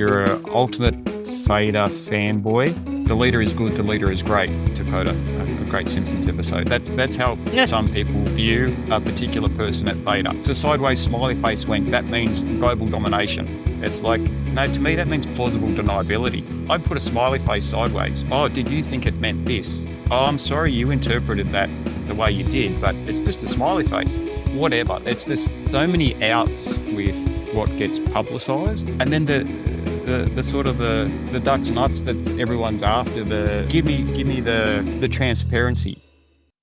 you're an ultimate Theta fanboy. The leader is good, the leader is great, to quote a great Simpsons episode. That's how some people view a particular person at Theta. It's a sideways smiley face wink. That means global domination. It's like, no, to me that means plausible deniability. I'd put a smiley face sideways. Oh, did you think it meant this? Oh, I'm sorry you interpreted that the way you did, but it's just a smiley face. Whatever. It's just so many outs with what gets publicised, and then the sort of the ducks nuts that everyone's after. The give me the transparency.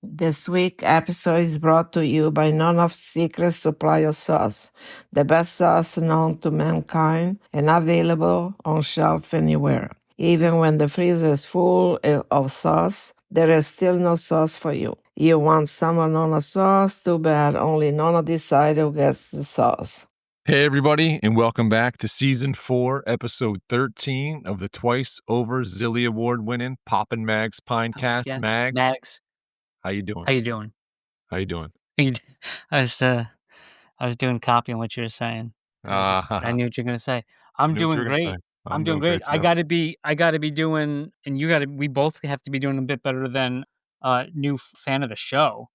This week episode is brought to you by none of Secret Supply of Sauce, the best sauce known to mankind and available on shelf anywhere. Even when the freezer is full of sauce, there is still no sauce for you. You want some Nona sauce? Too bad, only Nona decides who gets the sauce. Hey everybody, and welcome back to Season 4, Episode 13 of the twice over Zilly Award-winning Poppin' Mags Pinecast. Yes, Mags, how you doing? How you doing? I was doing copy on what you were saying. I knew what you're gonna say. I'm doing great. I'm doing great. I gotta be doing, and we both have to be doing a bit better than new fan of the show.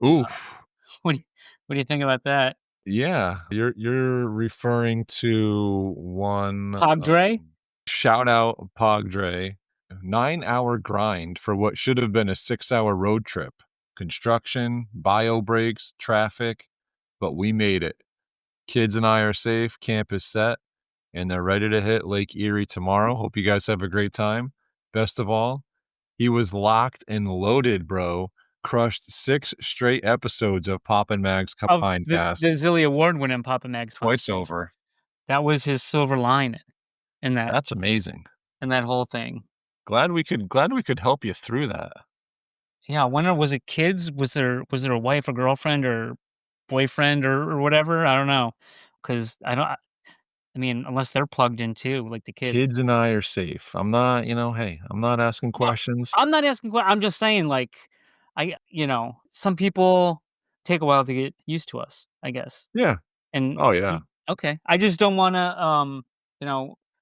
Oof. What do you think about that? Yeah, you're referring to one POG Dre? Shout out POG Dre. 9-hour grind for what should have been a 6-hour road trip. Construction, bio breaks, traffic, but we made it. Kids and I are safe, camp is set, and they're ready to hit Lake Erie tomorrow. Hope you guys have a great time. Best of all, he was locked and loaded, bro. Crushed 6 straight episodes of Poppin' Mags Pinecast. The Zilly Award-winning Poppin' Mags twice over. That was his silver lining in that. That's amazing. In that whole thing. Glad we could help you through that. Yeah, I wonder, was it kids? Was there a wife or girlfriend or boyfriend or whatever? I don't know, because I mean, unless they're plugged in too, like the kids. Kids and I are safe. I'm not, I'm not asking questions. I'm not asking questions. I'm just saying, like, some people take a while to get used to us, I guess. Yeah. And oh yeah. Okay. I just don't want to,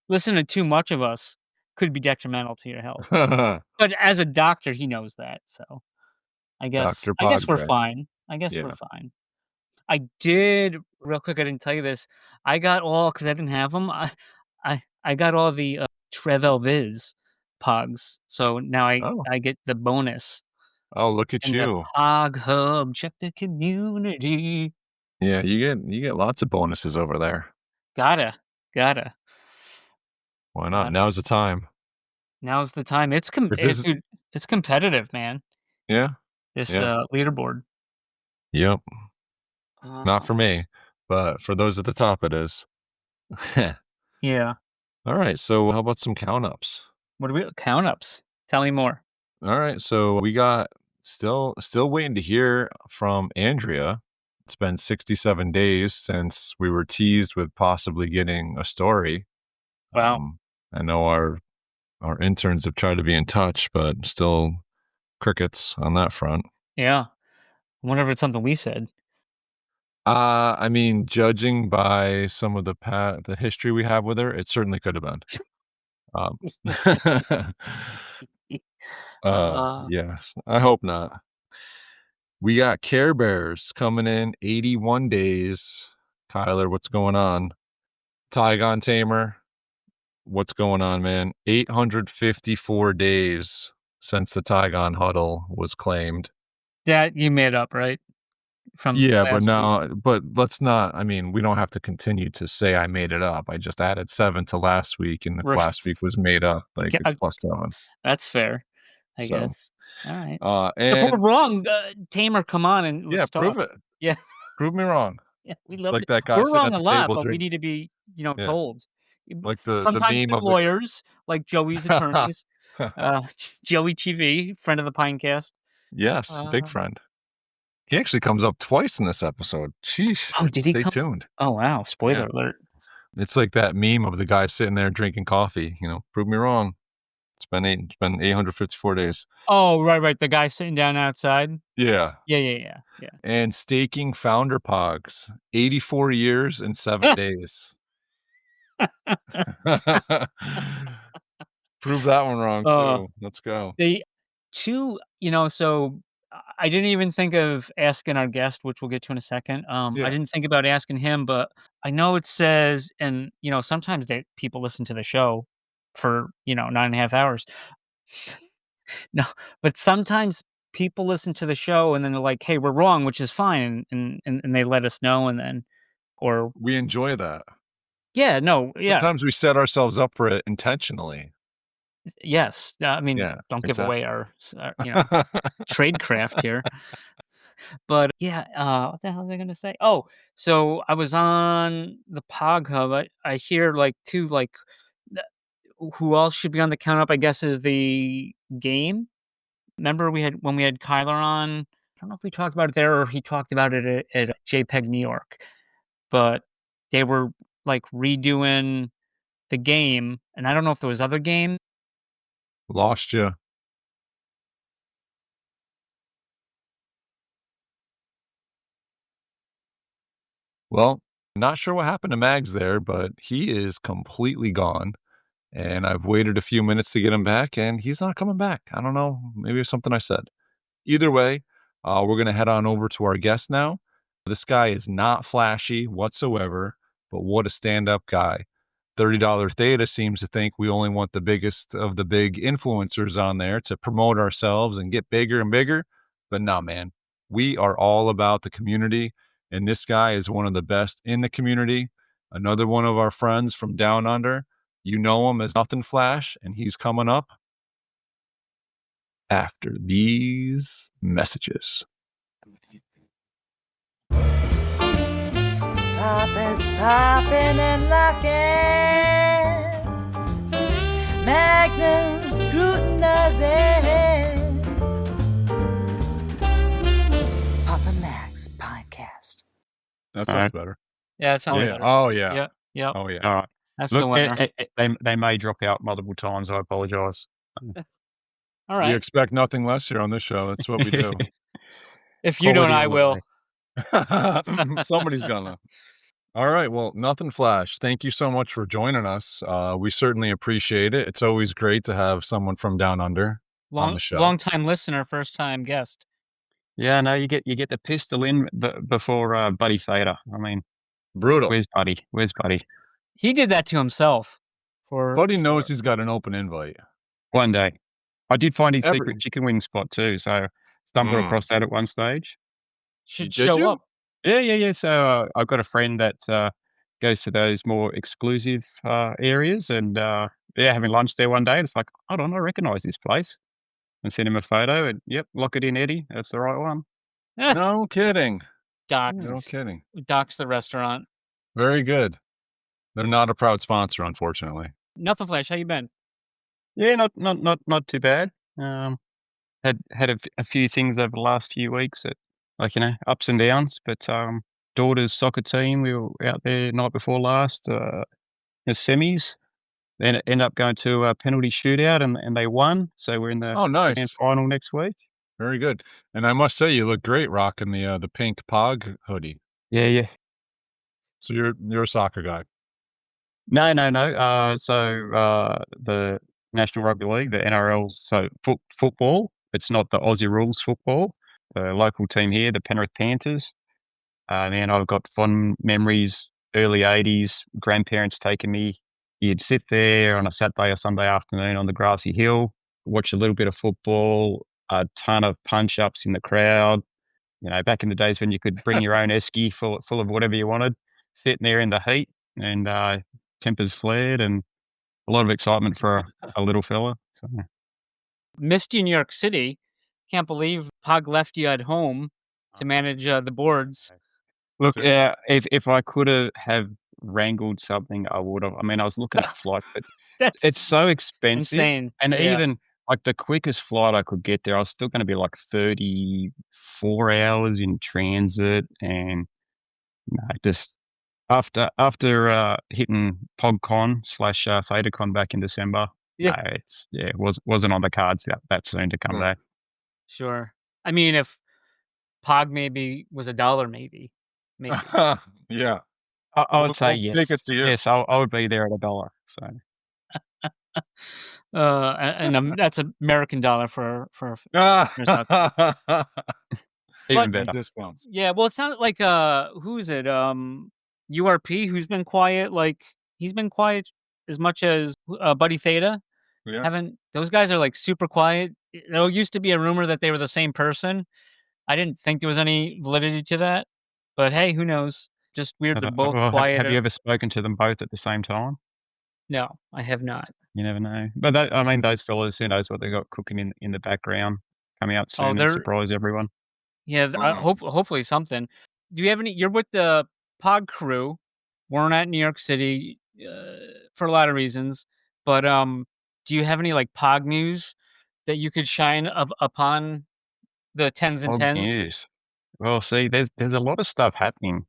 listen to too much of us. Could be detrimental to your health. But as a doctor, he knows that, so I guess we're fine. We're fine. I did real quick. I didn't tell you this. I got all, because I didn't have them. I got all the Trevel Viz pogs, so now I get the bonus. Oh, look at you! The Pog Hub, check the community. Yeah, you get lots of bonuses over there. Gotta. Why not? Now's the time. It's it's competitive, man. Yeah. This leaderboard. Yep. Not for me, but for those at the top, it is. Yeah. All right. So, how about some count ups? What are we count ups? Tell me more. All right. So we got still waiting to hear from Andrea. It's been 67 days since we were teased with possibly getting a story. Wow. I know our interns have tried to be in touch, but still crickets on that front. Yeah. I wonder if it's something we said. I mean, judging by some of the history we have with her, it certainly could have been. Yes, I hope not. We got Care Bears coming in 81 days. Kyler, what's going on? Tygon Tamer, what's going on, man? 854 days since the Tygon huddle was claimed. That you made up, right? But let's not. I mean, we don't have to continue to say I made it up. I just added 7 to last week, and if last week was made up, like it's plus 7. That's fair, I guess. All right. And if we're wrong, Tamer, come on and let's prove it. Yeah, prove me wrong. Yeah, we love like it. That guy. We're wrong a lot, but we need to be, told. Like sometimes the meme of lawyers, like Joey's attorneys, Joey TV, friend of the Pinecast. Yes, big friend. He actually comes up twice in this episode. Sheesh. Oh, did he? Stay tuned. Oh, wow. Spoiler alert. It's like that meme of the guy sitting there drinking coffee. Prove me wrong. It's been 854 days. Oh, right. The guy sitting down outside. Yeah. Yeah. And staking founder pogs. 84 years and 7 days. Prove that one wrong too. Let's go. The two, so I didn't even think of asking our guest, which we'll get to in a second. Yeah. I didn't think about asking him, but I know it says, and sometimes people listen to the show for 9.5 hours. No, but sometimes people listen to the show and then they're like, "Hey, we're wrong," which is fine, and they let us know, and then or We enjoy that. yeah, no, yeah, Sometimes we set ourselves up for it intentionally. yes. I mean, Yeah, don't give away our trade craft here. But yeah, what the hell was I gonna say? Oh, so I was on the Pog Hub. I hear like two like th- who else should be on the count up? I guess is the game. Remember when we had Kyler on? I don't know if we talked about it there or he talked about it at JPEG New York, but they were like redoing the game, and I don't know if there was other game. Lost you. Well, not sure what happened to Mags there, but he is completely gone. And I've waited a few minutes to get him back, and he's not coming back. I don't know. Maybe it's something I said. Either way, we're going to head on over to our guest now. This guy is not flashy whatsoever, but what a stand-up guy. $30 Theta seems to think we only want the biggest of the big influencers on there to promote ourselves and get bigger and bigger. But no, man, we are all about the community, and this guy is one of the best in the community. Another one of our friends from down under. You know him as Nothin Flash, and he's coming up after these messages. Papa's popping and locking, Magnum scrutinizing. Papa Mac's podcast. That sounds better. Yeah, it sounds Yeah. better. Oh, yeah. Yeah. Yep. Oh, yeah. All right. That's the Look, winner. they may drop out multiple times. I apologize. All We right. expect nothing less here on this show. That's what we do. If you don't, Quality I on the will. way. Somebody's gonna. All right. Well, Nothin Flash, thank you so much for joining us. We certainly appreciate it. It's always great to have someone from down under on the show. Long time listener, first time guest. Yeah, no, you get the pistol in before Buddy Theta. I mean, Brutal. where's Buddy? Where's Buddy? He did that to himself. Buddy knows he's got an open invite. One day, I did find his secret chicken wing spot too. So stumbled across that at one stage. Should Did show you? up. Yeah. So I've got a friend that goes to those more exclusive areas, and having lunch there one day. And it's like, hold on, I recognise this place, and send him a photo, and yep, lock it in, Eddie. That's the right one. No kidding. Docs. No kidding. Docs the restaurant. Very good. They're not a proud sponsor, unfortunately. Nothin Flash, how you been? Yeah, not too bad. Had a few things over the last few weeks that, like, ups and downs. But daughter's soccer team, we were out there night before last, the semis. Then it ended up going to a penalty shootout, and they won. So we're in the grand nice. final next week. Very good. And I must say, you look great rocking the pink POG hoodie. Yeah. So you're a soccer guy. No. So the National Rugby League, the NRL, so football. It's not the Aussie rules football. The local team here, the Penrith Panthers. Man, I've got fond memories. Early '80s, grandparents taking me. You'd sit there on a Saturday or Sunday afternoon on the grassy hill, watch a little bit of football, a ton of punch-ups in the crowd. Back in the days when you could bring your own esky full of whatever you wanted, sitting there in the heat, and tempers flared, and a lot of excitement for a little fella. So. Missed you in New York City. Can't believe Pog left you at home to manage the boards. Look, if I could have wrangled something, I would have. I mean, I was looking at flight, but it's so expensive. Insane. And even like the quickest flight I could get there, I was still going to be like 34 hours in transit, and just after hitting PogCon / ThetaCon back in December, it wasn't on the cards that soon to come back. Sure. I mean, if Pog maybe was $1, maybe. Yeah. I would say We'll yes. take it to you. Yes, I would be there at $1. So and that's American dollar for listeners out there. even But- better. Discounts. Yeah, well, it's not like who's it? URP, who's been quiet. Like he's been quiet as much as Buddy Theta. Yeah. Those guys are like super quiet. There used to be a rumor that they were the same person. I didn't think there was any validity to that, but hey, who knows? Just weird. They're both Well, quiet. have you ever spoken to them both at the same time? No, I have not. You never know. But I mean, those fellas, who knows what they got cooking in the background, coming out soon and they're- surprise everyone. Yeah, hopefully something. Do you have any? You're with the POG crew. We're not in New York City for a lot of reasons, but do you have any like POG news that you could shine upon the tens and POG tens? news. Well, see, there's a lot of stuff happening,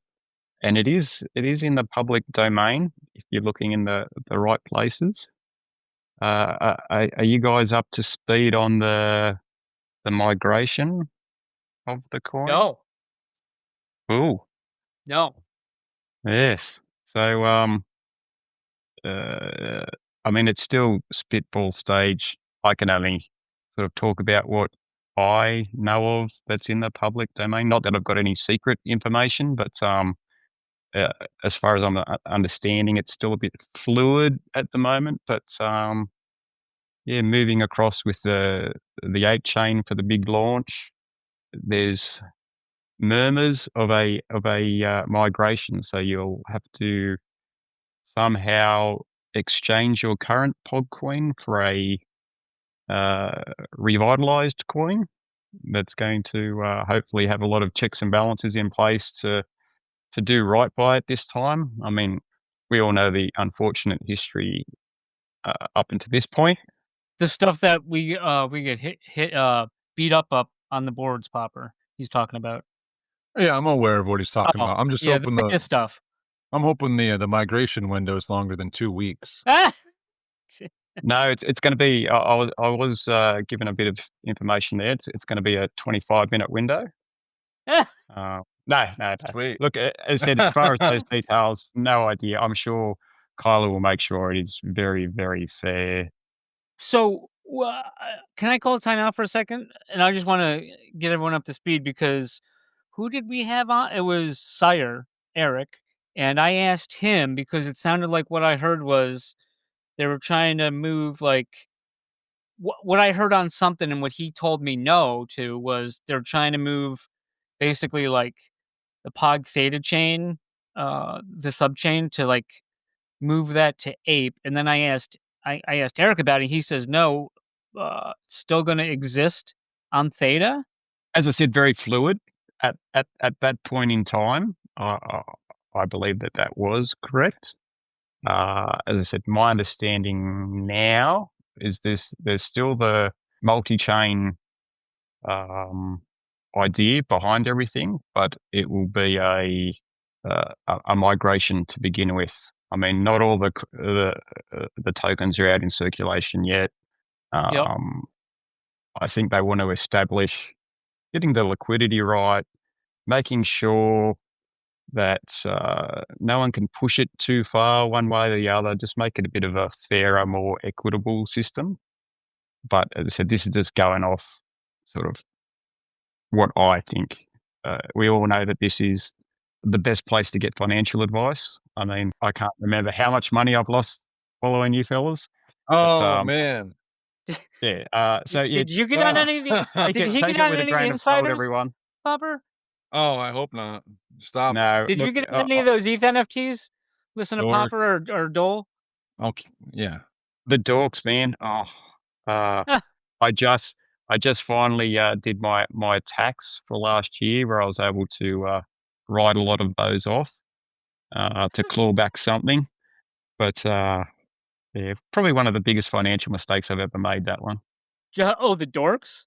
and it is in the public domain if you're looking in the right places. Are you guys up to speed on the migration of the coin? No, Ooh, no. yes. So I mean, it's still spitball stage. I can only sort of talk about what I know of that's in the public domain. Not that I've got any secret information, but as far as I'm understanding, it's still a bit fluid at the moment. But yeah, moving across with the 8 chain for the big launch, there's murmurs of a migration. So you'll have to somehow exchange your current POG coin for a revitalized coin that's going to hopefully have a lot of checks and balances in place to do right by it this time. I mean, we all know the unfortunate history up until this point. The stuff that we get hit beat up on the boards, Popper. He's talking about. Yeah, I'm aware of what he's talking about. I'm just hoping the stuff. I'm hoping the migration window is longer than 2 weeks. No, it's going to be. I was given a bit of information there. It's going to be a 25-minute window. No. Sweet. Look, as I said, as far as those details, no idea. I'm sure Kyla will make sure it is very, very fair. So, can I call a timeout for a second? And I just want to get everyone up to speed because who did we have on? It was Sire, Eric. And I asked him because it sounded like what I heard was they were trying to move like what I heard on something and what he told me no to was they're trying to move basically like the POG Theta chain, the subchain to like move that to Ape. And then I asked Eric about it. He says, no, it's still going to exist on Theta. As I said, very fluid at that point in time. I believe that was correct. As I said, my understanding now is there's still the multi-chain idea behind everything, but it will be a migration to begin with. I mean, not all the tokens are out in circulation yet. Yep. I think they want to establish getting the liquidity right, making sure that no one can push it too far one way or the other, just make it a bit of a fairer, more equitable system. But as I said, this is just going off sort of what I think. We all know that this is the best place to get financial advice. I mean, I can't remember how much money I've lost following you fellas. Oh, man. Yeah. So did you get on any of the? Did he get on any of the insiders, everyone? Popper? Oh, I hope not. Stop. No. Did you get any of those ETH NFTs? Listen to Popper or Dole? Okay. Yeah. The dorks, man. Oh, I just finally did my tax for last year, where I was able to write a lot of those off to claw back something. But yeah, probably one of the biggest financial mistakes I've ever made. That one. Oh, the dorks.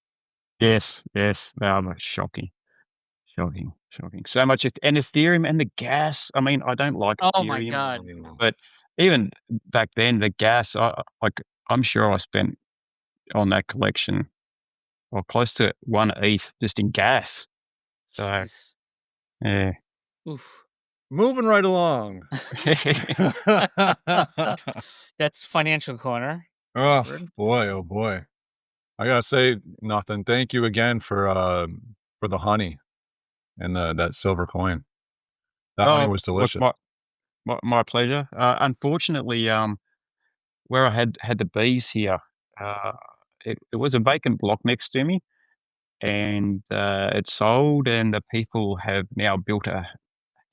Yes, they are shocking. So much, and Ethereum and the gas. I mean, I don't like Ethereum. Oh my god! But even back then, the gas. I'm sure I spent on that collection, well, close to 1 ETH just in gas. So, Jeez. yeah. Oof. moving right along. That's Financial Corner. Oh boy. I gotta say, Nothin, thank you again for the honey and that silver coin. That honey was delicious. My pleasure. Unfortunately, where I had the bees here, it was a vacant block next to me, and it sold, and the people have now built a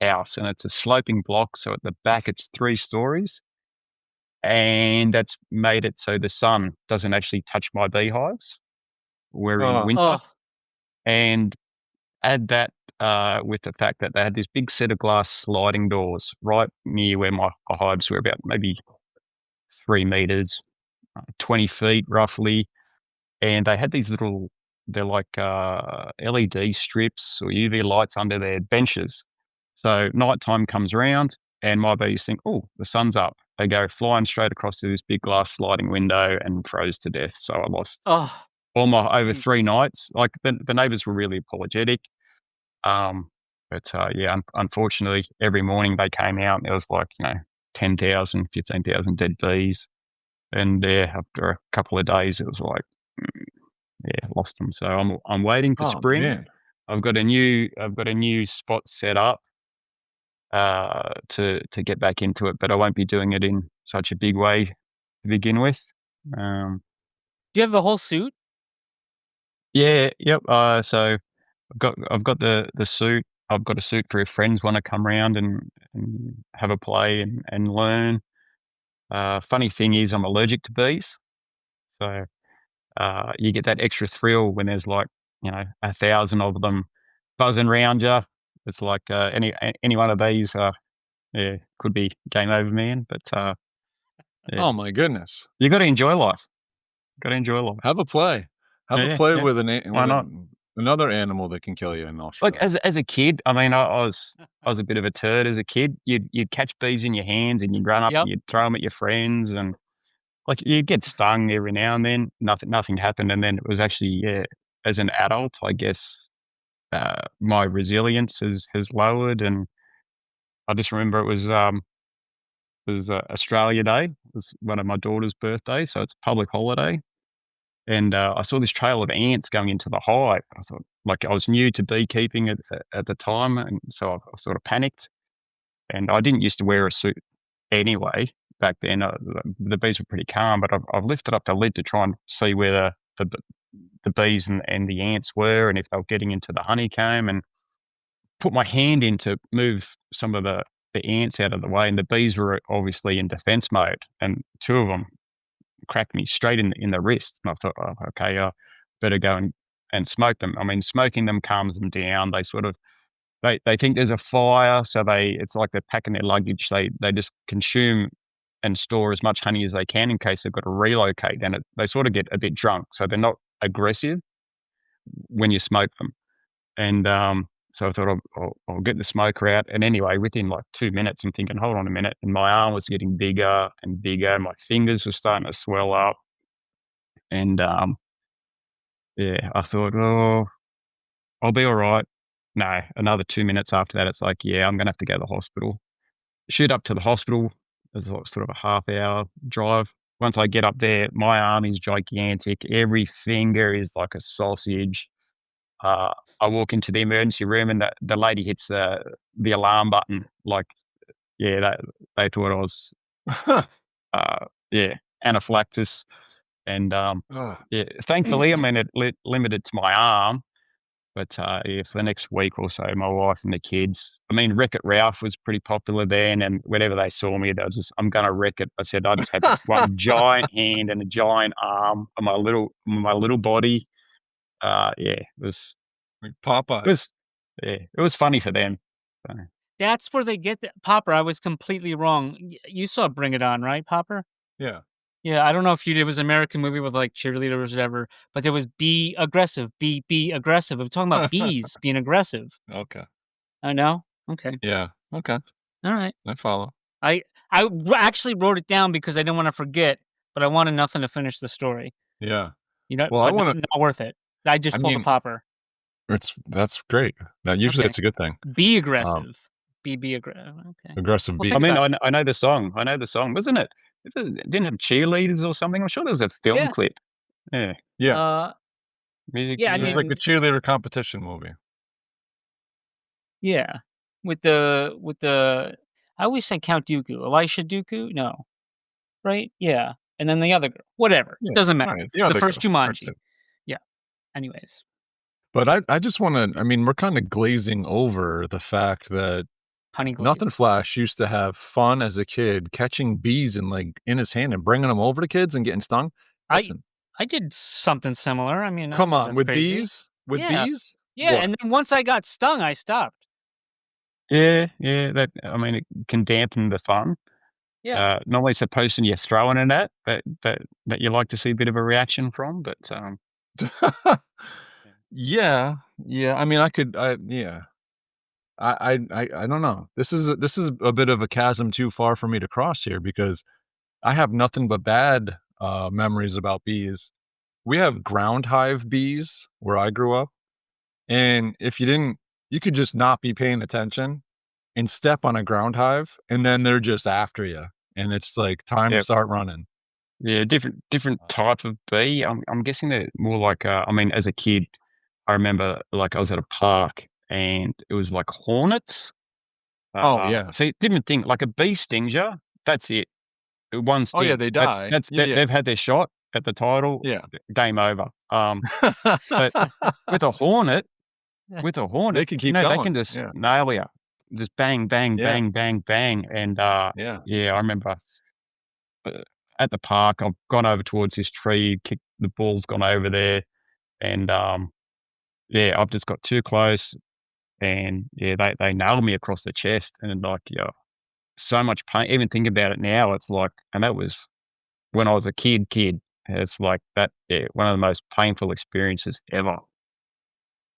house, and it's a sloping block, so at the back it's 3 stories, and that's made it so the sun doesn't actually touch my beehives. We're in winter, and add that with the fact that they had this big set of glass sliding doors right near where my hives were, about maybe 3 meters, 20 feet roughly, and they had these little, they're like LED strips or UV lights under their benches. So nighttime comes around and my bees think, oh, the sun's up. They go flying straight across to this big glass sliding window and froze to death. So I lost all my over 3 nights. Like the neighbors were really apologetic. But unfortunately, every morning they came out and there was 10,000, 15,000 dead bees. And after a couple of days, it was like, lost them. So I'm waiting for spring. Man. I've got a new spot set up to get back into it, but I won't be doing it in such a big way to begin with. Do you have the whole suit? Yeah. Yep. So I've got the suit. I've got a suit for if friends want to come around and have a play and learn. Funny thing is, I'm allergic to bees, so you get that extra thrill when there's 1,000 of them buzzing around you. It's like any one of these, could be game over, man. But oh my goodness, you got to enjoy life. Have a play. Have a play with another animal that can kill you in Australia. Like as a kid, I mean, I was a bit of a turd as a kid. You'd catch bees in your hands and you'd run up and you'd throw them at your friends, and you'd get stung every now and then. Nothing happened, and then it was actually as an adult, I guess, my resilience has lowered, and I just remember it was Australia Day. It was one of my daughter's birthdays, so it's a public holiday. And I saw this trail of ants going into the hive. I thought, I was new to beekeeping at the time, and so I sort of panicked. And I didn't used to wear a suit anyway back then. The bees were pretty calm, but I've lifted up the lid to try and see where the bees and the ants were, and if they were getting into the honeycomb, and put my hand in to move some of the ants out of the way. And the bees were obviously in defense mode, and 2 of them cracked me straight in the wrist. And I thought, oh, okay, I better go and smoke them. I mean, smoking them calms them down. They sort of, they think there's a fire, so it's like they're packing their luggage. They just consume and store as much honey as they can in case they've got to relocate. And they sort of get a bit drunk, so they're not aggressive when you smoke them. And so I thought I'll get the smoker out. And anyway, within 2 minutes, I'm thinking, hold on a minute. And my arm was getting bigger and bigger. My fingers were starting to swell up. And I thought, oh, I'll be all right. No, another 2 minutes after that, it's like, I'm going to have to go to the hospital. Shoot up to the hospital. It's sort of a half-hour drive. Once I get up there, my arm is gigantic. Every finger is like a sausage. I walk into the emergency room and the lady hits the alarm button. They thought I was, anaphylaxis. And thankfully, I mean, it limited to my arm. But for the next week or so, my wife and the kids, I mean, Wreck-It Ralph was pretty popular then. And whenever they saw me, they was just, I'm going to wreck it. I said, I just had this one giant hand and a giant arm on my little body. It was Popeye. It was funny for them. So. That's where they get Popper. I was completely wrong. You saw Bring It On, right, Popper? Yeah. Yeah, I don't know if it was an American movie with cheerleaders or whatever, but there was be aggressive, be aggressive. I'm talking about bees being aggressive. Okay. I know. Okay. Yeah. Okay. All right. I follow. I actually wrote it down because I didn't want to forget, but I wanted Nothing to finish the story. Yeah. Well, not worth it. I just pulled a Popper. That's great. Now, usually it's a good thing. Be aggressive. BB okay. Aggressive Well, B. I mean, about I know the song. I know the song. Wasn't it? It didn't have cheerleaders or something. I'm sure there was a film clip. Yeah. Yes. Music yeah, I It was video. like a cheerleader competition movie. Yeah. With the I always say Count Dooku. Elisha Dooku? No. Right? Yeah. And then the other girl. Whatever. Yeah, Doesn't matter. right, The first girl, Jumanji. cartoon. Yeah. Anyways. But I just want to, I mean, we're kind of glazing over the fact that Honey glaze. Nothin Flash used to have fun as a kid catching bees in his hand and bringing them over to kids and getting stung. Listen, I did something similar. I mean, come on, with crazy. bees? With Yeah. bees? Yeah, What? and then once I got stung, I stopped. Yeah. That, I mean, it can dampen the fun. Yeah. Normally it's a person you're throwing it at that you like to see a bit of a reaction from, but Yeah. I mean, I don't know. This is a bit of a chasm too far for me to cross here because I have nothing but bad memories about bees. We have ground hive bees where I grew up, and if you could just not be paying attention and step on a ground hive, and then they're just after you, and it's like time to start running. Yeah, different type of bee. I'm guessing they're more like I mean, as a kid, I remember like I was at a park and it was like hornets. Oh yeah. See, didn't think like a bee stings you. That's it. One sting. Oh yeah, they die. They've had their shot at the title. Yeah. Game over. But with a hornet, they can keep they going. can just nail you. Just bang, bang, bang, bang, bang, and I remember at the park, I've gone over towards this tree, kicked the ball's gone over there, and I've just got too close, and they nailed me across the chest, and like so much pain. Even think about it now, it's like, and that was when I was a kid. It's like that. Yeah, one of the most painful experiences ever.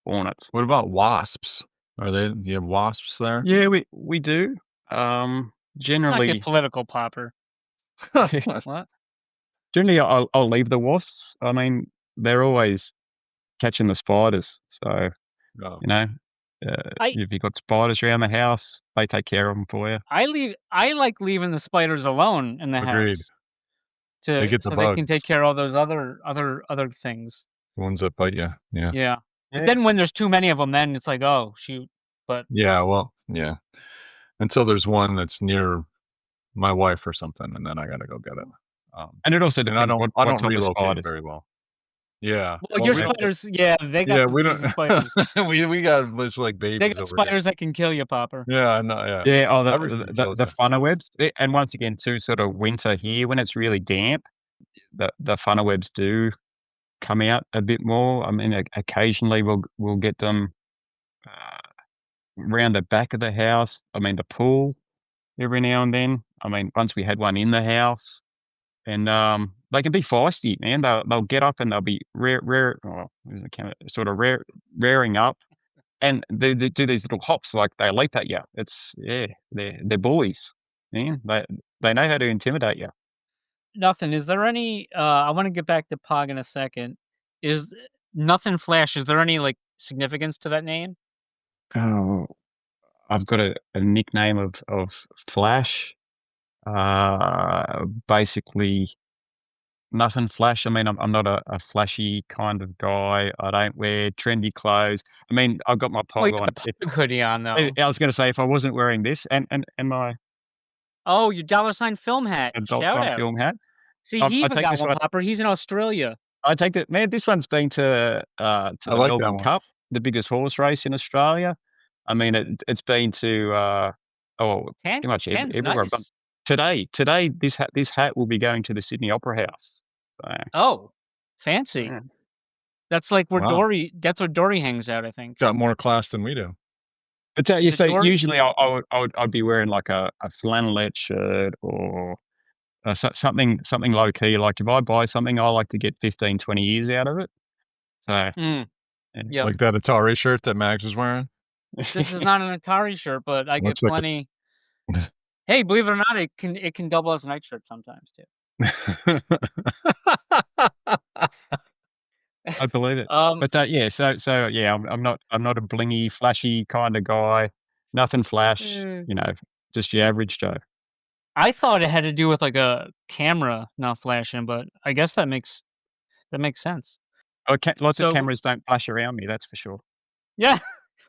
Hornets. What about wasps? You have wasps there? Yeah, we do. Generally, Let's not get political, Popper. What? Generally, I'll leave the wasps. I mean, they're always catching the spiders. So, you know, if you've got spiders around the house, they take care of them for you. I like leaving the spiders alone in the house. They get the so bugs. they can take care of all those other things. The ones that bite you. Yeah. Yeah. But then when there's too many of them, then it's like, oh shoot. But yeah. Until there's one that's near my wife or something, and then I gotta go get it. And it also depends. I don't relocate very well. Yeah. Well, your spiders, they got some crazy spiders. we got just like babies. They got spiders that can kill you, Popper. Yeah, I know. Yeah. Yeah. Oh, the funnel webs, and once again, too, sort of winter here when it's really damp, the funnel webs do come out a bit more. I mean, occasionally we'll get them around the back of the house. I mean, the pool every now and then. I mean, once we had one in the house. And they can be feisty, man. They'll get up and they'll be rearing up, and they do these little hops like they leap at you. They're bullies, man. They know how to intimidate you. Nothin. Is there any? I want to get back to POG in a second. Is Nothin Flash? Is there any like significance to that name? Oh, I've got a nickname of Flash. Basically Nothin Flash. I mean, I'm not a flashy kind of guy. I don't wear trendy clothes. I mean, I've got my POG on. The hoodie on though. I was going to say, if I wasn't wearing this and my your $ film hat. Shout out. film hat. See, he even got one, Popper. He's in Australia. I take that, man. This one's been to the Melbourne Cup, the biggest horse race in Australia. I mean, it's been to pretty much everywhere. Nice. Today, this hat will be going to the Sydney Opera House. So. Oh, fancy! Yeah. That's like where Dory. That's where Dory hangs out. I think. Got more class than we do. But usually I'd be wearing like a flannelette shirt or something low key. Like if I buy something, I like to get 15, 20 years out of it. So like that Atari shirt that Max is wearing. This is not an Atari shirt, but I get plenty. Hey, believe it or not, it can double as a nightshirt sometimes too. I believe it. But I'm not a blingy, flashy kind of guy. Nothin Flash, just your average Joe. I thought it had to do with like a camera not flashing, but I guess that makes sense. Oh, lots of cameras don't flash around me, that's for sure. Yeah.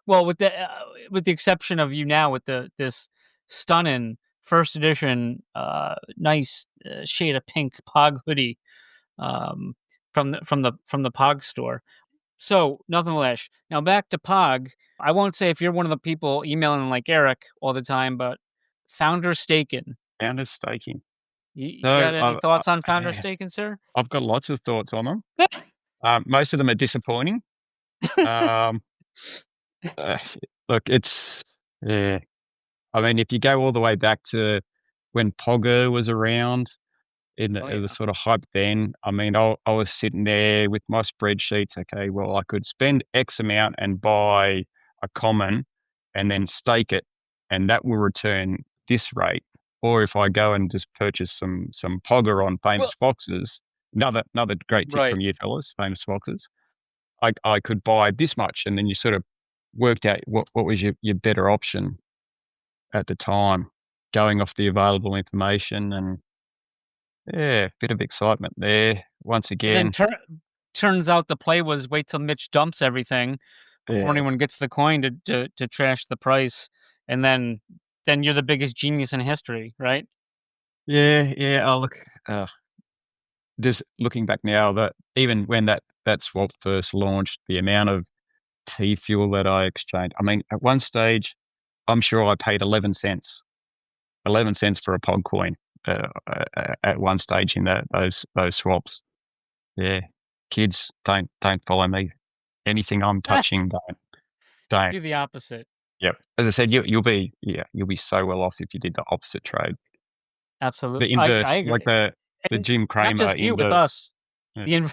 Well, with the exception of you now with this stunning first edition, nice shade of pink POG hoodie, from the POG store. So Nothin Flash. Now back to POG. I won't say if you're one of the people emailing like Eric all the time, but Founder Staking. Founder Staking. You got any thoughts on Founder Staking, sir? I've got lots of thoughts on them. Most of them are disappointing. Look, it's yeah. I mean, if you go all the way back to when Pogger was around, it was sort of hype then. I mean, I was sitting there with my spreadsheets. Okay, well, I could spend X amount and buy a common, and then stake it, and that will return this rate. Or if I go and just purchase some Pogger on Famous Foxes, another great tip from you fellas, Famous Foxes. I could buy this much, and then you sort of worked out what was your better option at the time, going off the available information, and yeah, bit of excitement there once again. And then turns out the play was wait till Mitch dumps everything before anyone gets the coin to trash the price, and then you're the biggest genius in history, right? Yeah. Oh, look, just looking back now, that even when that swap first launched, the amount of tea fuel that I exchanged. I mean, at one stage, I'm sure I paid 11 cents for a POG coin at one stage in those swaps. Yeah, kids, don't follow me. Anything I'm touching, don't do the opposite. Yep. As I said, you'll be so well off if you did the opposite trade. Absolutely. The inverse, I agree. like the Jim Cramer. Not just you, with us. Yeah.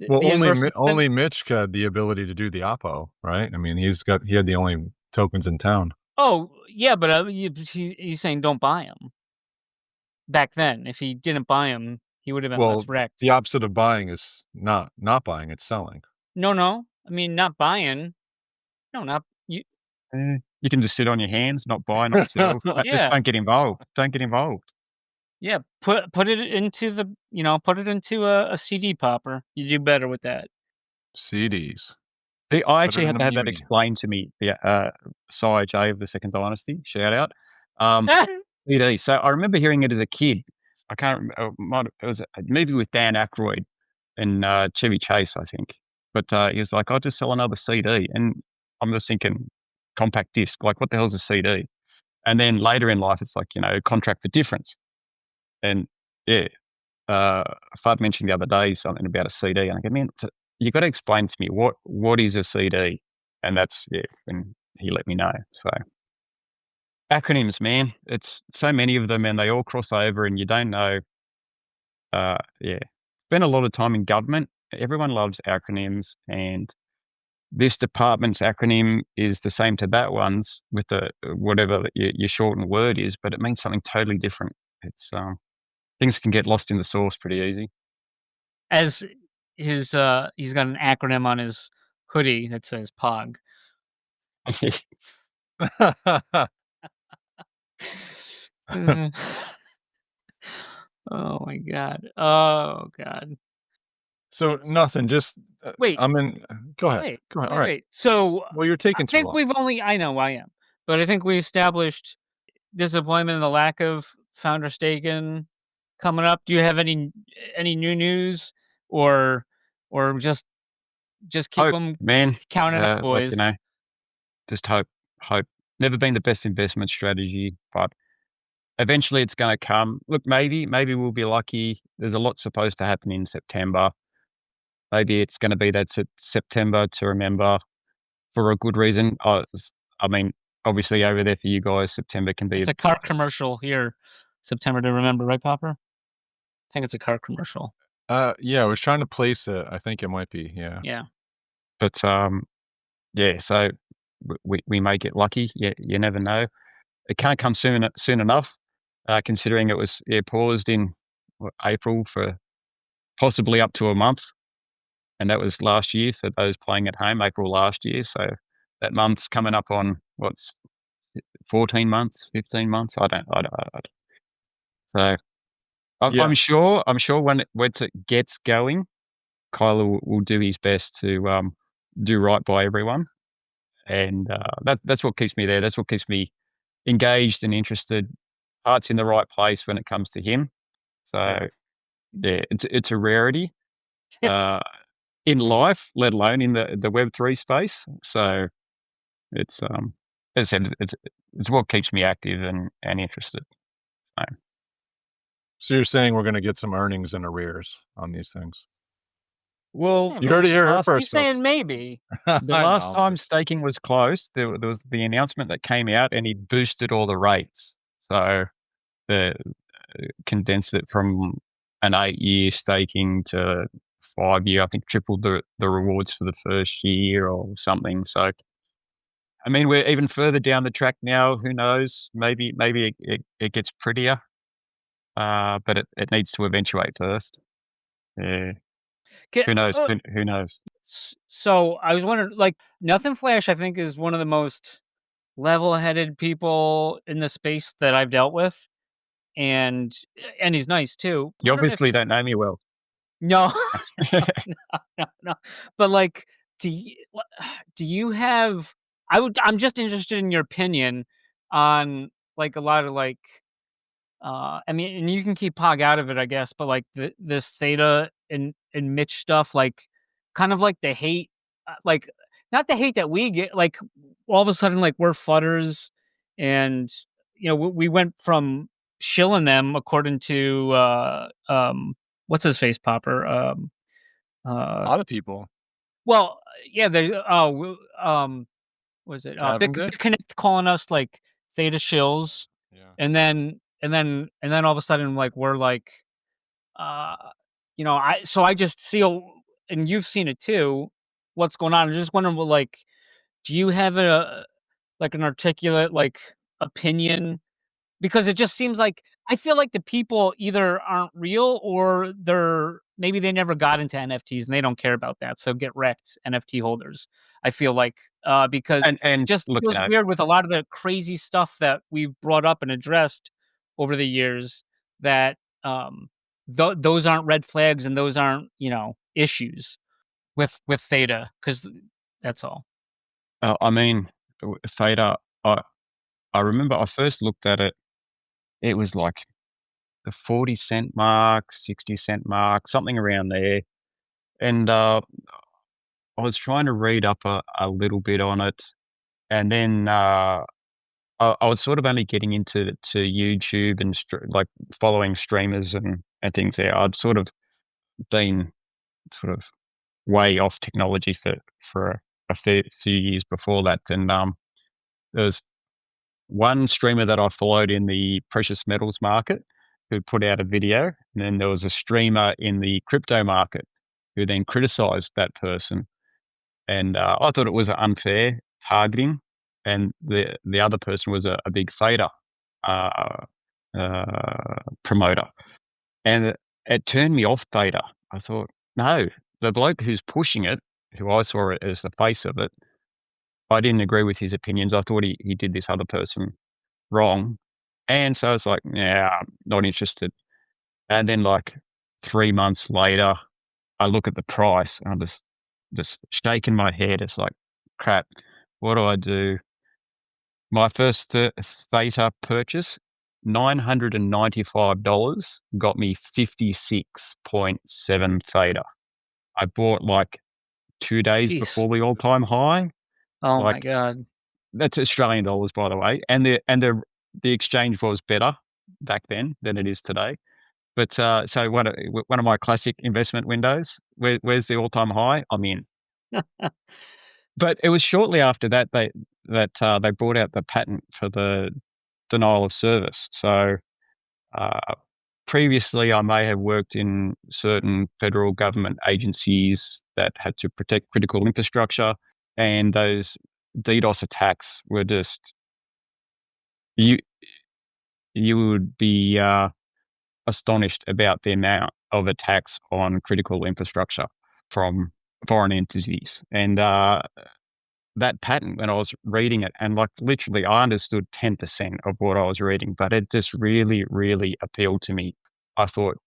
Only Mitch had the ability to do the oppo, right? I mean, he had the only tokens in town. Oh yeah, but he's saying don't buy him. Back then, if he didn't buy him, he would have been less wrecked. The opposite of buying is not buying; it's selling. No. I mean, not buying. No, not you. You can just sit on your hands, not buy, not sell. Just don't get involved. Don't get involved. Yeah, put it into a CD popper. You do better with that. CDs. See, I actually had to have that explained to me. The Cy J of the Second Dynasty, shout out. CD. So I remember hearing it as a kid. I can't remember. It was a movie with Dan Aykroyd and Chevy Chase, I think. But he was like, "I'll just sell another CD," and I'm just thinking, compact disc. Like, what the hell's a CD? And then later in life, it's like, contract for difference. And yeah, Fudd mentioned the other day something about a CD, and I go, man, you got to explain to me what is a CD, and that's and he let me know. So acronyms, man, it's so many of them, and they all cross over, and you don't know. Spent a lot of time in government. Everyone loves acronyms, and this department's acronym is the same to that one's with the whatever your shortened word is, but it means something totally different. It's things can get lost in the sauce pretty easy. As he's got an acronym on his hoodie that says POG. Oh my god. Oh god. So nothing. Just wait. Go ahead. All right. Wait. So you're taking too long. I know I am, but I think we established disappointment in the lack of Founder Staking coming up. Do you have any new news, or just keep hope, them counting up, boys? Just hope. Never been the best investment strategy, but eventually it's going to come. Look, maybe we'll be lucky. There's a lot supposed to happen in September. Maybe it's going to be that September to remember for a good reason. I mean, obviously over there for you guys, September can be. It's a car commercial here. September to remember, right, Popper? I think it's a car commercial. Yeah, I was trying to place it. I think it might be. Yeah. Yeah. But so we may get lucky. You never know. It can't come soon enough, considering it was paused in April for possibly up to a month. And that was last year for those playing at home, April last year. So that month's coming up on 14 months, 15 months. I don't. So I'm sure when it gets going, Kyler will do his best to do right by everyone, and that's what keeps me there. That's what keeps me engaged and interested. Heart's in the right place when it comes to him. So yeah, it's a rarity in life, let alone in the Web3 space. So it's as I said, it's what keeps me active and interested. So you're saying we're going to get some earnings in arrears on these things? Well, you heard it here first. You're saying maybe. The last time staking was closed, there was the announcement that came out, and he boosted all the rates. So condensed it from an 8-year staking to 5-year. I think tripled the rewards for the first year or something. So, I mean, we're even further down the track now. Who knows? Maybe it gets prettier, but it needs to eventuate first. Yeah. Who knows? Who knows? So I was wondering, like, Nothin Flash, I think, is one of the most level-headed people in the space that I've dealt with, and he's nice too. You obviously don't know me well. No, no. But like, do you have? I'm just interested in your opinion on like a lot of like. I mean, and you can keep Pog out of it, I guess, but like this Theta and Mitch stuff, like kind of like the hate, like not the hate that we get, like all of a sudden, like we're fudders, and we went from shilling them according to what's his face popper, a lot of people. Well, yeah, there's was it Connect calling us like Theta shills, and then all of a sudden like we're like I just see, and you've seen it too, what's going on. I'm just wondering, what, like, do you have an articulate like opinion? Because it just seems like I feel like the people either aren't real or maybe they never got into NFTs and they don't care about that. So get wrecked, NFT holders. I feel like because and it just feels weird with a lot of the crazy stuff that we've brought up and addressed over the years, that those aren't red flags and those aren't issues with Theta, because that's all. I mean, Theta. I remember I first looked at it. It was like the 40-cent mark, 60-cent mark, something around there. And I was trying to read up a little bit on it. And then I was sort of only getting into YouTube and like following streamers and things there. I'd sort of been sort of way off technology for a few years before that. And there was one streamer that I followed in the precious metals market who put out a video, and then there was a streamer in the crypto market who then criticized that person. And I thought it was unfair targeting, and the other person was a big Theta promoter. And it turned me off Theta. I thought, no, the bloke who's pushing it, who I saw it as the face of it, I didn't agree with his opinions. I thought he did this other person wrong. And so I was like, yeah, I'm not interested. And then like 3 months later, I look at the price and I'm just shaking my head. It's like, crap, what do I do? My first Theta purchase, $995, got me 56.7 Theta. I bought like 2 days before the all-time high. Oh my God. That's Australian dollars, by the way. And the exchange was better back then than it is today. But so one of my classic investment windows, where's the all-time high? I'm in. But it was shortly after that they brought out the patent for the denial of service. So previously, I may have worked in certain federal government agencies that had to protect critical infrastructure, and those DDoS attacks were just you would be astonished about the amount of attacks on critical infrastructure from foreign entities. And that pattern when I was reading it, and like literally I understood 10% of what I was reading, but it just really, really appealed to me. I thought,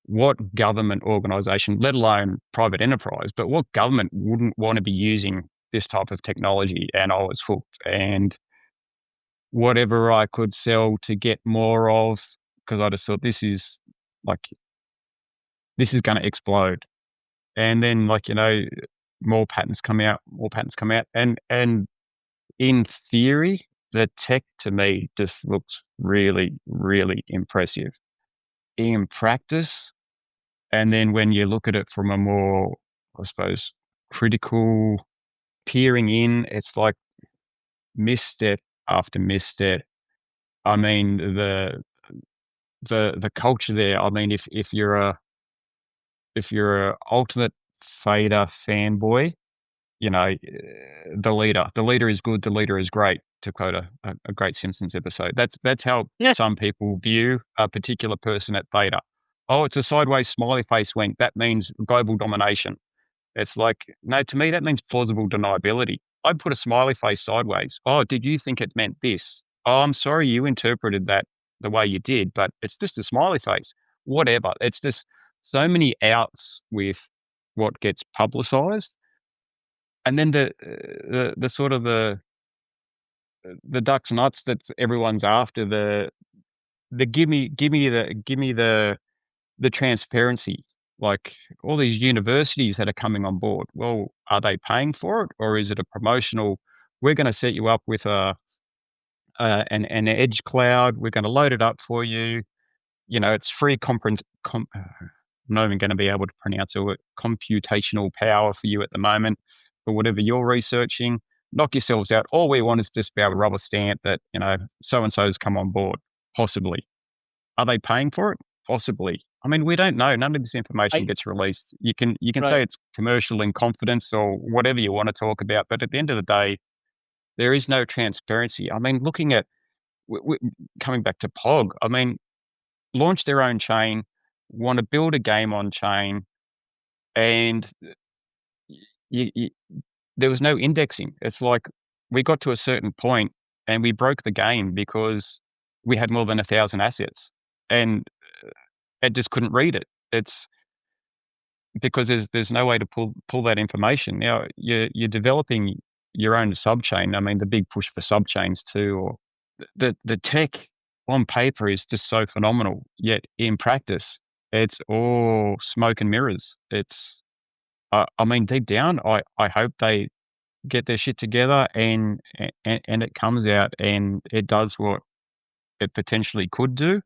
what government organization, let alone private enterprise, but what government wouldn't want to be using this type of technology? And I was hooked. And whatever I could sell to get more of, because I just thought this is going to explode. And then more patents come out, and in theory, the tech to me just looks really, really impressive. In practice, and then when you look at it from a more, I suppose, critical peering in, it's like misstep after misstep. I mean, the culture there. I mean, if you're a ultimate Theta fanboy, the leader is good, the leader is great, to quote a great Simpsons episode. That's how some people view a particular person at Theta. Oh, it's a sideways smiley face wink. That means global domination. It's like, no, to me, that means plausible deniability. I'd put a smiley face sideways. Oh, did you think it meant this? Oh, I'm sorry you interpreted that the way you did, but it's just a smiley face. Whatever. It's just so many outs with what gets publicized. And then the sort of the ducks nuts that everyone's after, the give me the transparency. Like all these universities that are coming on board, well, are they paying for it, or is it a promotional? We're going to set you up with an edge cloud. We're going to load it up for you. It's free. I'm not even going to be able to pronounce it. Computational power for you at the moment for whatever you're researching. Knock yourselves out. All we want is just be able to rubber stamp that so and so's come on board. Possibly. Are they paying for it? Possibly. I mean, we don't know. None of this information gets released. You can say it's commercial in confidence or whatever you want to talk about, but at the end of the day, there is no transparency. I mean, looking at coming back to POG, I mean, launch their own chain, want to build a game on chain, and there was no indexing. It's like we got to a certain point and we broke the game because we had more than 1,000 assets, and it just couldn't read it. It's because there's no way to pull that information. Now you're developing your own subchain. I mean, the big push for subchains too, or the tech on paper is just so phenomenal. Yet in practice, it's all smoke and mirrors. It's I mean, deep down, I hope they get their shit together and it comes out and it does what it potentially could do.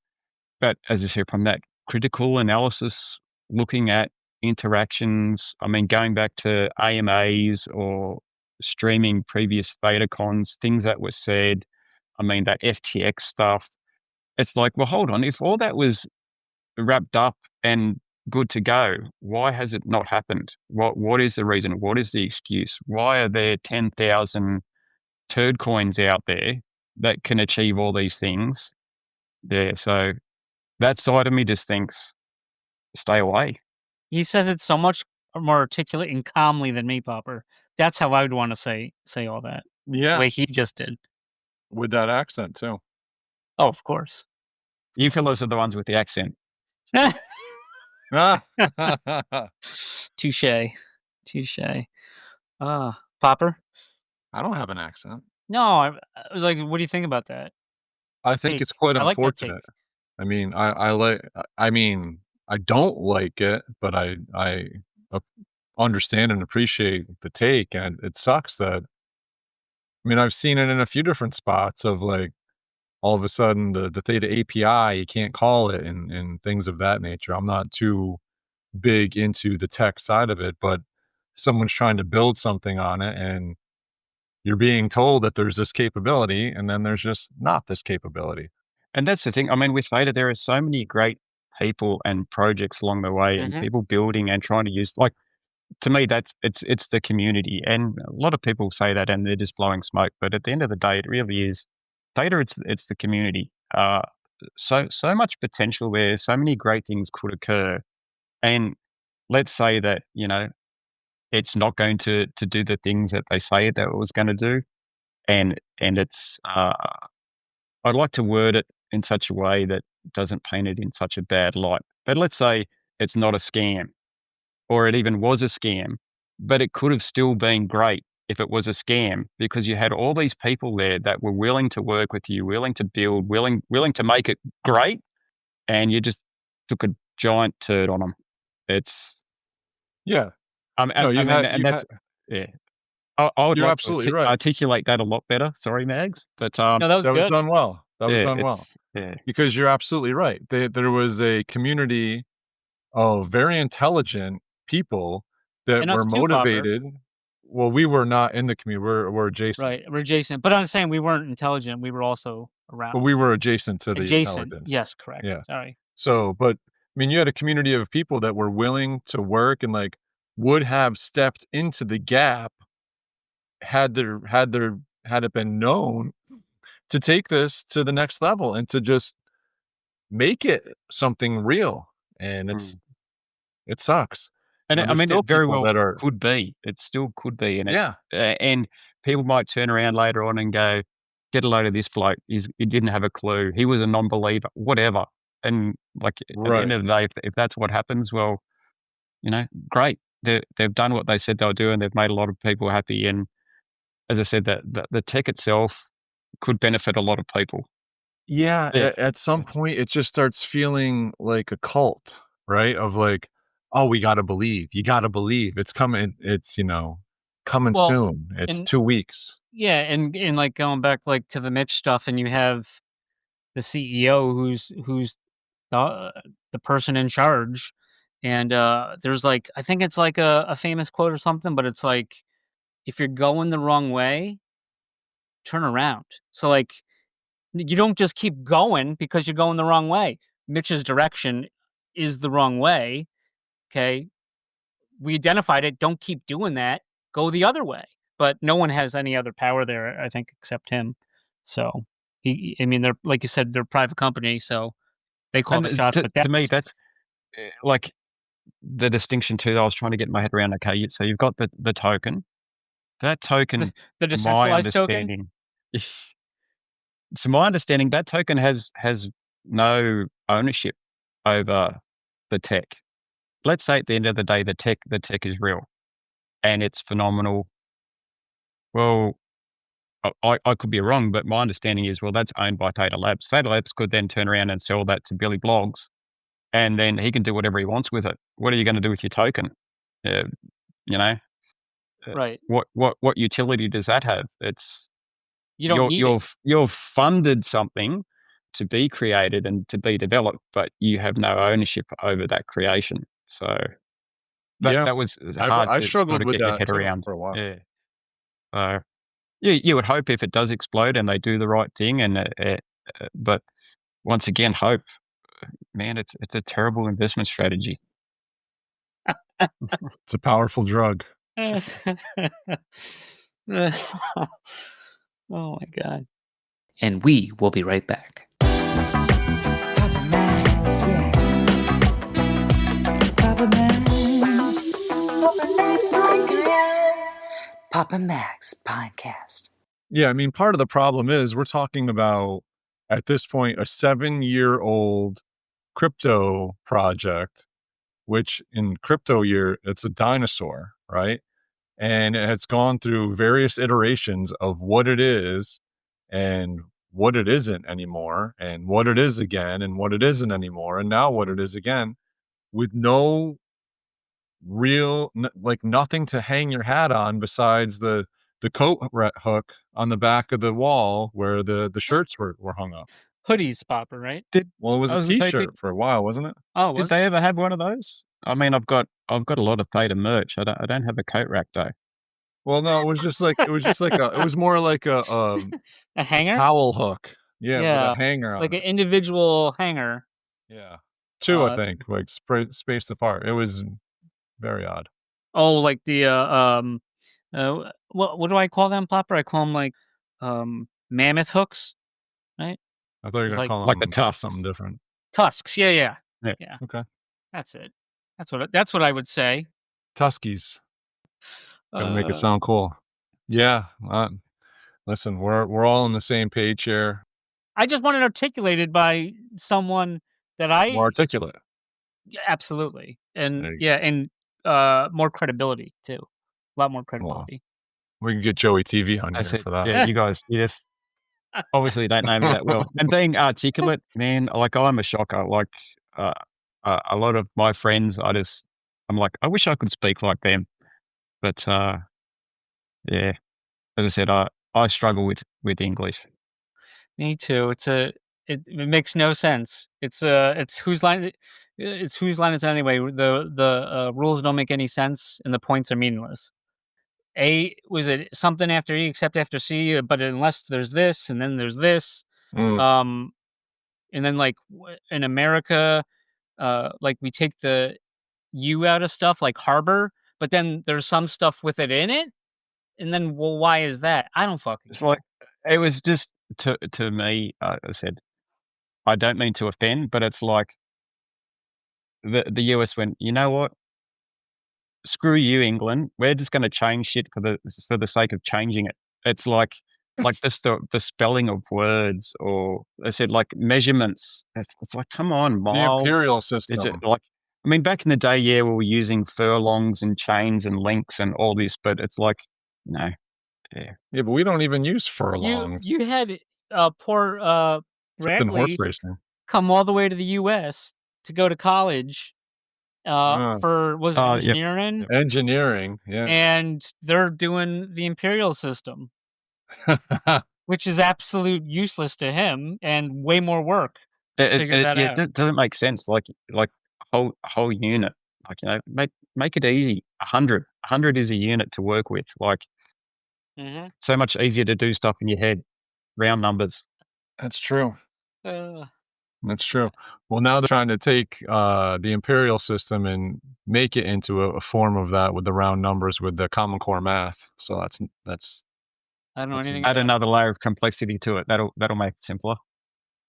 But as I said, from that critical analysis, looking at interactions, I mean, going back to AMAs or streaming previous ThetaCons, things that were said, I mean, that FTX stuff, it's like, well, hold on, if all that was wrapped up and good to go, why has it not happened? What is the reason? What is the excuse? Why are there 10,000 turd coins out there that can achieve all these things? Yeah, so that side of me just thinks, stay away. He says it so much more articulate and calmly than me, Popper. That's how I would want to say all that. Yeah. The way he just did. With that accent, too. Oh, of course. You fellows are the ones with the accent. Touche. Popper? I don't have an accent. No, I was like, what do you think about that? I think it's quite unfortunate. Like I mean, I don't like it, but I understand and appreciate the take, and it sucks that. I mean, I've seen it in a few different spots of like, all of a sudden the Theta API, you can't call it, and things of that nature. I'm not too big into the tech side of it, but someone's trying to build something on it, and you're being told that there's this capability, and then there's just not this capability. And that's the thing. I mean, with Theta, there are so many great people and projects along the way, and people building and trying to use, like, to me, it's the community. And a lot of people say that and they're just blowing smoke. But at the end of the day, it really is Theta. It's the community. So much potential there. So many great things could occur. And let's say that, it's not going to do the things that they say that it was going to do, and it's I'd like to word it in such a way that doesn't paint it in such a bad light. But let's say it's not a scam, or it even was a scam, but it could have still been great if it was a scam, because you had all these people there that were willing to work with you, willing to build, willing to make it great, and you just took a giant turd on them. It's yeah. Yeah. I would You're like absolutely to right. articulate that a lot better. Sorry, Mags, but No, that was that was good. done well. That was done well. Yeah. Because you're absolutely right. There was a community of very intelligent people that And us were too, Popper. motivated. Well, we were not in the community. We're adjacent. Right, we're adjacent. But I'm saying we weren't intelligent. We were also around. But we were adjacent to the Adjacent. intelligence. Yes, correct. Yeah. Sorry. So, but I mean, you had a community of people that were willing to work and like would have stepped into the gap had it been known to take this to the next level and to just make it something real. And it sucks. And You know, I mean, still it very people well that are, could be. It still could be. And yeah, and people might turn around later on and go, "Get a load of this bloke. He didn't have a clue. He was a non-believer. Whatever." And like at the end of the day, if that's what happens, well, you know, great. They've done what they said they'll do, and they've made a lot of people happy. And as I said, the tech itself could benefit a lot of people. Yeah, at some point it just starts feeling like a cult, right? Of like, oh, we got to believe. You got to believe. It's coming. It's, coming soon. It's 2 weeks. Yeah, and like going back like to the Mitch stuff, and you have the CEO who's the person in charge, and there's like, I think it's like a famous quote or something, but it's like, if you're going the wrong way, turn around. So like, you don't just keep going because you're going the wrong way. Mitch's direction is the wrong way. Okay. We identified it. Don't keep doing that. Go the other way. But no one has any other power there, I think, except him. So they're, like you said, they're a private company, so they call the shots. But to me, that's like the distinction too that I was trying to get my head around. Okay, so you've got the token. That token, the decentralized token. So my understanding, that token has no ownership over the tech. Let's say at the end of the day, the tech is real and it's phenomenal. Well, I could be wrong, but my understanding is, well, that's owned by Theta Labs. Theta Labs could then turn around and sell that to Billy Blogs, and then he can do whatever he wants with it. What are you going to do with your token? Right. What utility does that have? It's you've funded something to be created and to be developed, but you have no ownership over that creation. So that was hard. I struggled to with get that your head around for a while. Yeah. So you would hope if it does explode and they do the right thing, and but once again, hope, man, it's a terrible investment strategy. It's a powerful drug. Oh my God. And we will be right back. Papa Max, yeah. Papa Max. Papa Max Podcast. Papa Max Podcast. Yeah, I mean, part of the problem is we're talking about, at this point, a 7-year-old crypto project, which in crypto year, it's a dinosaur, right? And it has gone through various iterations of what it is and what it isn't anymore, and what it is again and what it isn't anymore, and now what it is again, with no real, like nothing to hang your hat on besides the coat hook on the back of the wall where the shirts were hung up. Hoodies, Popper, right? It was a t-shirt for a while, wasn't it? Oh, did they ever have one of those? I mean, I've got a lot of Theta merch. I don't have a coat rack though. Well, no, it was more like a hanger, towel hook. Yeah, with a hanger on like it. an individual hanger. Yeah, 2, I think, like spaced apart. It was very odd. Oh, like the what do I call them, Popper? I call them like mammoth hooks, right? I thought you were gonna call them like the tusks, something different. Tusks, yeah. Okay, That's it. That's what I would say. Tuskies. Gotta make it sound cool. Yeah. Listen, we're all on the same page here. I just want it articulated by someone that More articulate. Absolutely. And more credibility too. A lot more credibility. Well, we can get Joey TV on here for that. Yeah, you guys, you just obviously don't know me that well. And being articulate, man, like I'm a shocker. Like a lot of my friends, I'm like, I wish I could speak like them. But yeah, as I said, I struggle with English. Me too. It makes no sense. It's whose line is it anyway? The rules don't make any sense and the points are meaningless. A was it something after E except after C, but unless there's this and then there's this. And then like in America, like we take the U out of stuff like harbor, but then there's some stuff with it in it. And then, well, why is that? I don't fucking. It's like it was just to me. I said, I don't mean to offend, but it's like the US went. You know what? Screw you, England. We're just going to change shit for the sake of changing it. It's like just the spelling of words, or I said like measurements. It's like, come on, miles. The imperial system. Is it like? I mean, back in the day, yeah, we were using furlongs and chains and links and all this, but it's like, no, yeah. Yeah, but we don't even use furlongs. You had poor Bradley come all the way to the U.S. to go to college for engineering? Yep. Engineering, yeah. And they're doing the imperial system, which is absolute useless to him and way more work. It doesn't make sense. Like whole unit. Like, you know, make it easy. 100 is a unit to work with. Like, so much easier to do stuff in your head. Round numbers. That's true. That's true. Well, now they're trying to take the imperial system and make it into a form of that with the round numbers with the Common Core math. So that's. I don't know anything. Add another layer of complexity to it. That'll make it simpler.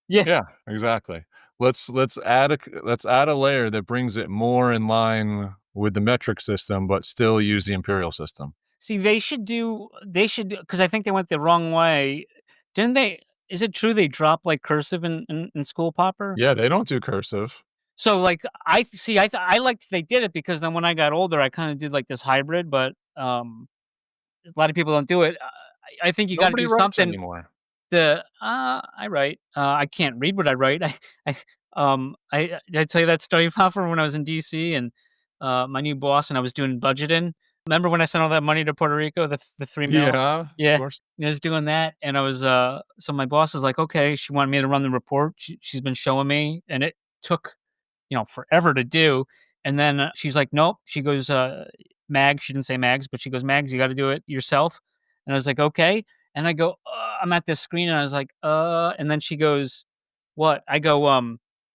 Yeah, exactly. Let's add a layer that brings it more in line with the metric system, but still use the imperial system. See, they should because I think they went the wrong way. Didn't they? Is it true they dropped like cursive in school, Popper? Yeah, they don't do cursive. So like I liked they did it because then when I got older, I kind of did like this hybrid, but a lot of people don't do it. I think you got to do something anymore. I write. I can't read what I write. I did I tell you that story, Popper, when I was in DC and my new boss and I was doing budgeting. Remember when I sent all that money to Puerto Rico, the $3 million? Yeah. Of course. I was doing that, and I was so my boss was like, okay, she wanted me to run the report. She's been showing me, and it took forever to do. And then she's like, nope. She goes, Mag. She didn't say Mags, but she goes, Mags, you got to do it yourself. And I was like, okay. And I go, I'm at this screen, and I was like, and then she goes, what? I go,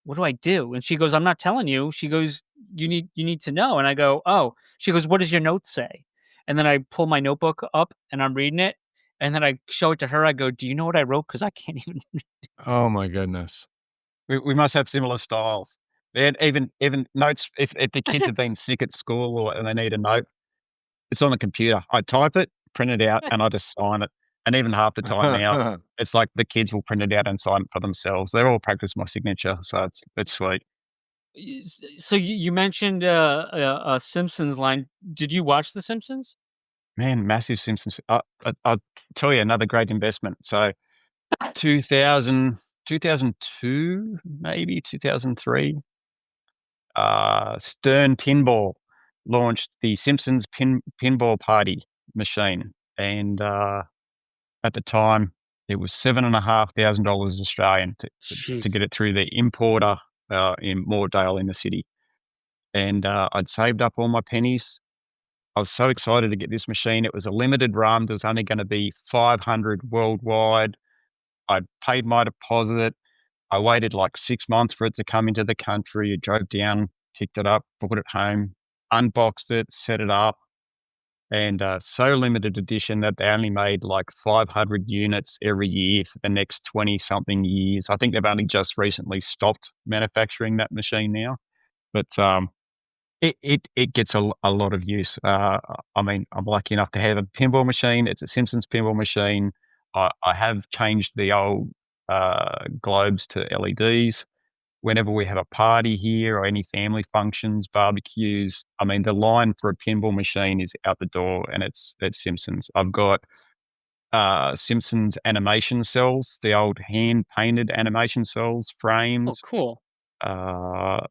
what do I do? And she goes, I'm not telling you. She goes, you need to know. And I go, oh. She goes, what does your notes say? And then I pull my notebook up and I'm reading it, and then I show it to her. I go, do you know what I wrote? Because I can't even read it. Oh my goodness. We must have similar styles. And even notes, if the kids have been sick at school and they need a note, it's on the computer. I type it, print it out, and I just sign it. And even half the time now, it's like the kids will print it out and sign it for themselves. They're all practice my signature, so it's sweet. So you mentioned a Simpsons line. Did you watch The Simpsons? Man, massive Simpsons. I'll tell you another great investment. So 2002, maybe 2003, Stern Pinball launched the Simpsons pinball party machine. And at the time, it was $7,500 Australian to get it through the importer in Moordale in the city. And I'd saved up all my pennies. I was so excited to get this machine. It was a limited run. There was only going to be 500 worldwide. I'd paid my deposit. I waited like 6 months for it to come into the country. I drove down, picked it up, brought it home, unboxed it, set it up. And so limited edition that they only made like 500 units every year for the next 20-something years. I think they've only just recently stopped manufacturing that machine now. But It gets a lot of use. I mean, I'm lucky enough to have a pinball machine. It's a Simpsons pinball machine. I have changed the old globes to LEDs. Whenever we have a party here or any family functions, barbecues, I mean, the line for a pinball machine is out the door, and it's Simpsons. I've got Simpsons animation cells, the old hand painted animation cells, framed. Oh, cool. Are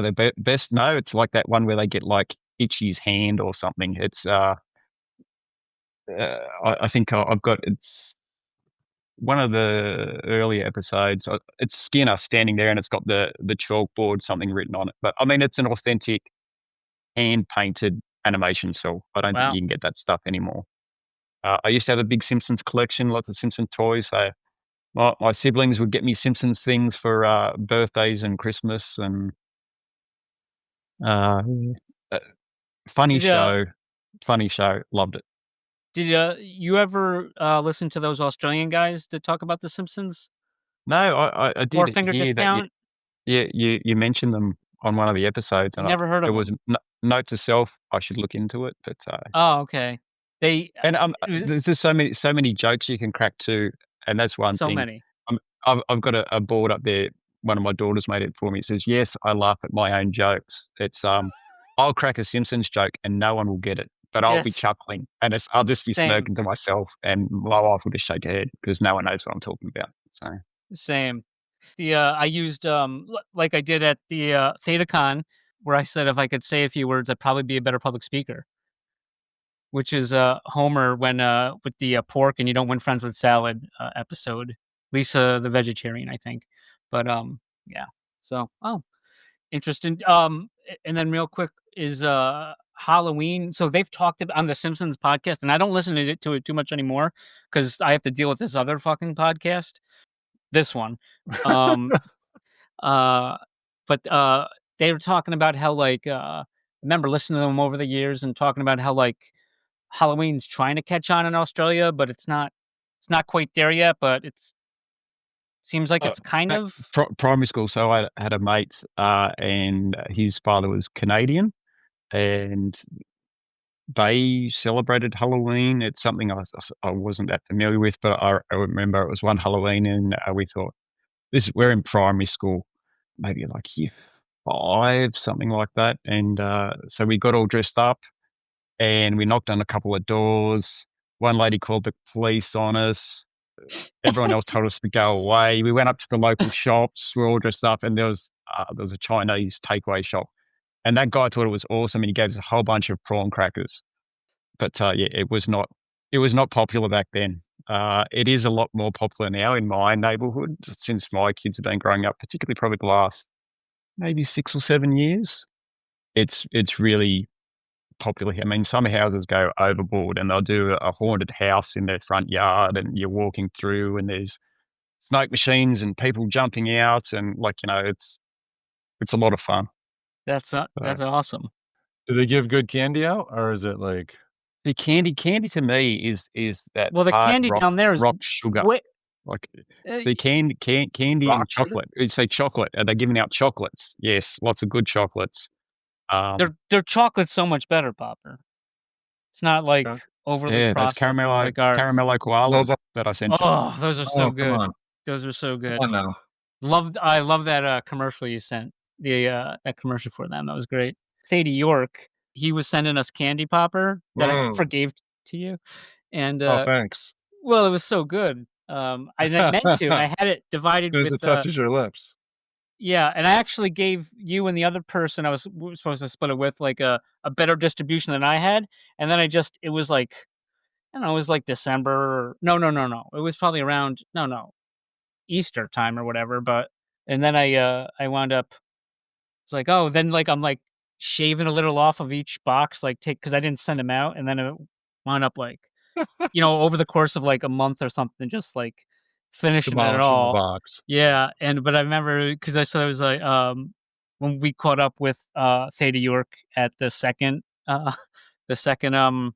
they best? No, it's like that one where they get like Itchy's hand or something. It's I think I've got it's one of the earlier episodes. It's Skinner standing there and it's got the chalkboard something written on it. But I mean, it's an authentic hand painted animation cell. I don't think you can get that stuff anymore. I used to have a big Simpsons collection, lots of Simpsons toys. So my siblings would get me Simpsons things for birthdays and Christmas, and funny show, loved it. Did you ever listen to those Australian guys that talk about The Simpsons? No, I did Four Finger hear Discount? that you mentioned them on one of the episodes, and Never heard of it was note to self, I should look into it. But oh, okay. There's just so many jokes you can crack too, and that's one so thing. Many. I've got a board up there. One of my daughters made it for me. It says, "Yes, I laugh at my own jokes." It's I'll crack a Simpsons joke and no one will get it, but I'll be chuckling, and I'll just be smirking to myself, and my wife will just shake her head because no one knows what I'm talking about. So same. I used like I did at the Theta where I said if I could say a few words, I'd probably be a better public speaker. Which is Homer when with the pork and you don't win friends with salad episode. Lisa the vegetarian, I think. But yeah. So interesting. And then real quick is Halloween. So they've talked about on the Simpsons podcast, and I don't listen to it too much anymore because I have to deal with this other fucking podcast. This one. But they were talking about how like I remember listening to them over the years and talking about how like Halloween's trying to catch on in Australia, but it's not quite there yet, but seems like it's kind of primary school. So I had a mate, and his father was Canadian, and they celebrated Halloween. It's something I wasn't that familiar with, but I remember it was one Halloween, and we thought, we're in primary school, maybe like year 5, something like that, and so we got all dressed up, and we knocked on a couple of doors. One lady called the police on us. Everyone else told us to go away. We went up to the local shops. We're all dressed up, and there was a Chinese takeaway shop, and that guy thought it was awesome, and he gave us a whole bunch of prawn crackers. But yeah, it was not popular back then. It is a lot more popular now in my neighbourhood since my kids have been growing up, particularly probably the last maybe 6 or 7 years. It's really popular here. I mean, some houses go overboard and they'll do a haunted house in their front yard, and you're walking through and there's smoke machines and people jumping out, and it's a lot of fun. That's awesome. Do they give good candy out, or is it like the candy to me is that the candy down there is rock sugar. Like the candy and chocolate. It's a chocolate. Are they giving out chocolates? Yes, lots of good chocolates. Their chocolate's so much better, Popper. It's not like overly processed. Caramello koalas that I sent you. Oh, those are so good. Those are so good. I love that commercial you sent. That commercial for them. That was great. Theta York, he was sending us candy, Popper, that I forgave to you. And thanks. Well, it was so good. I meant to, and I had it divided because it touches your lips. Yeah, and I actually gave you and the other person I was supposed to split it with like a better distribution than I had, and then it was like, I don't know, it was like December. No. It was probably around Easter time or whatever. But and then I wound up. It's like, oh, then like I'm like shaving a little off of each box, like because I didn't send them out, and then it wound up like, over the course of like a month or something, just like finishing it all. The box. Yeah, but I remember because I said it was like when we caught up with Theta York at the second TC,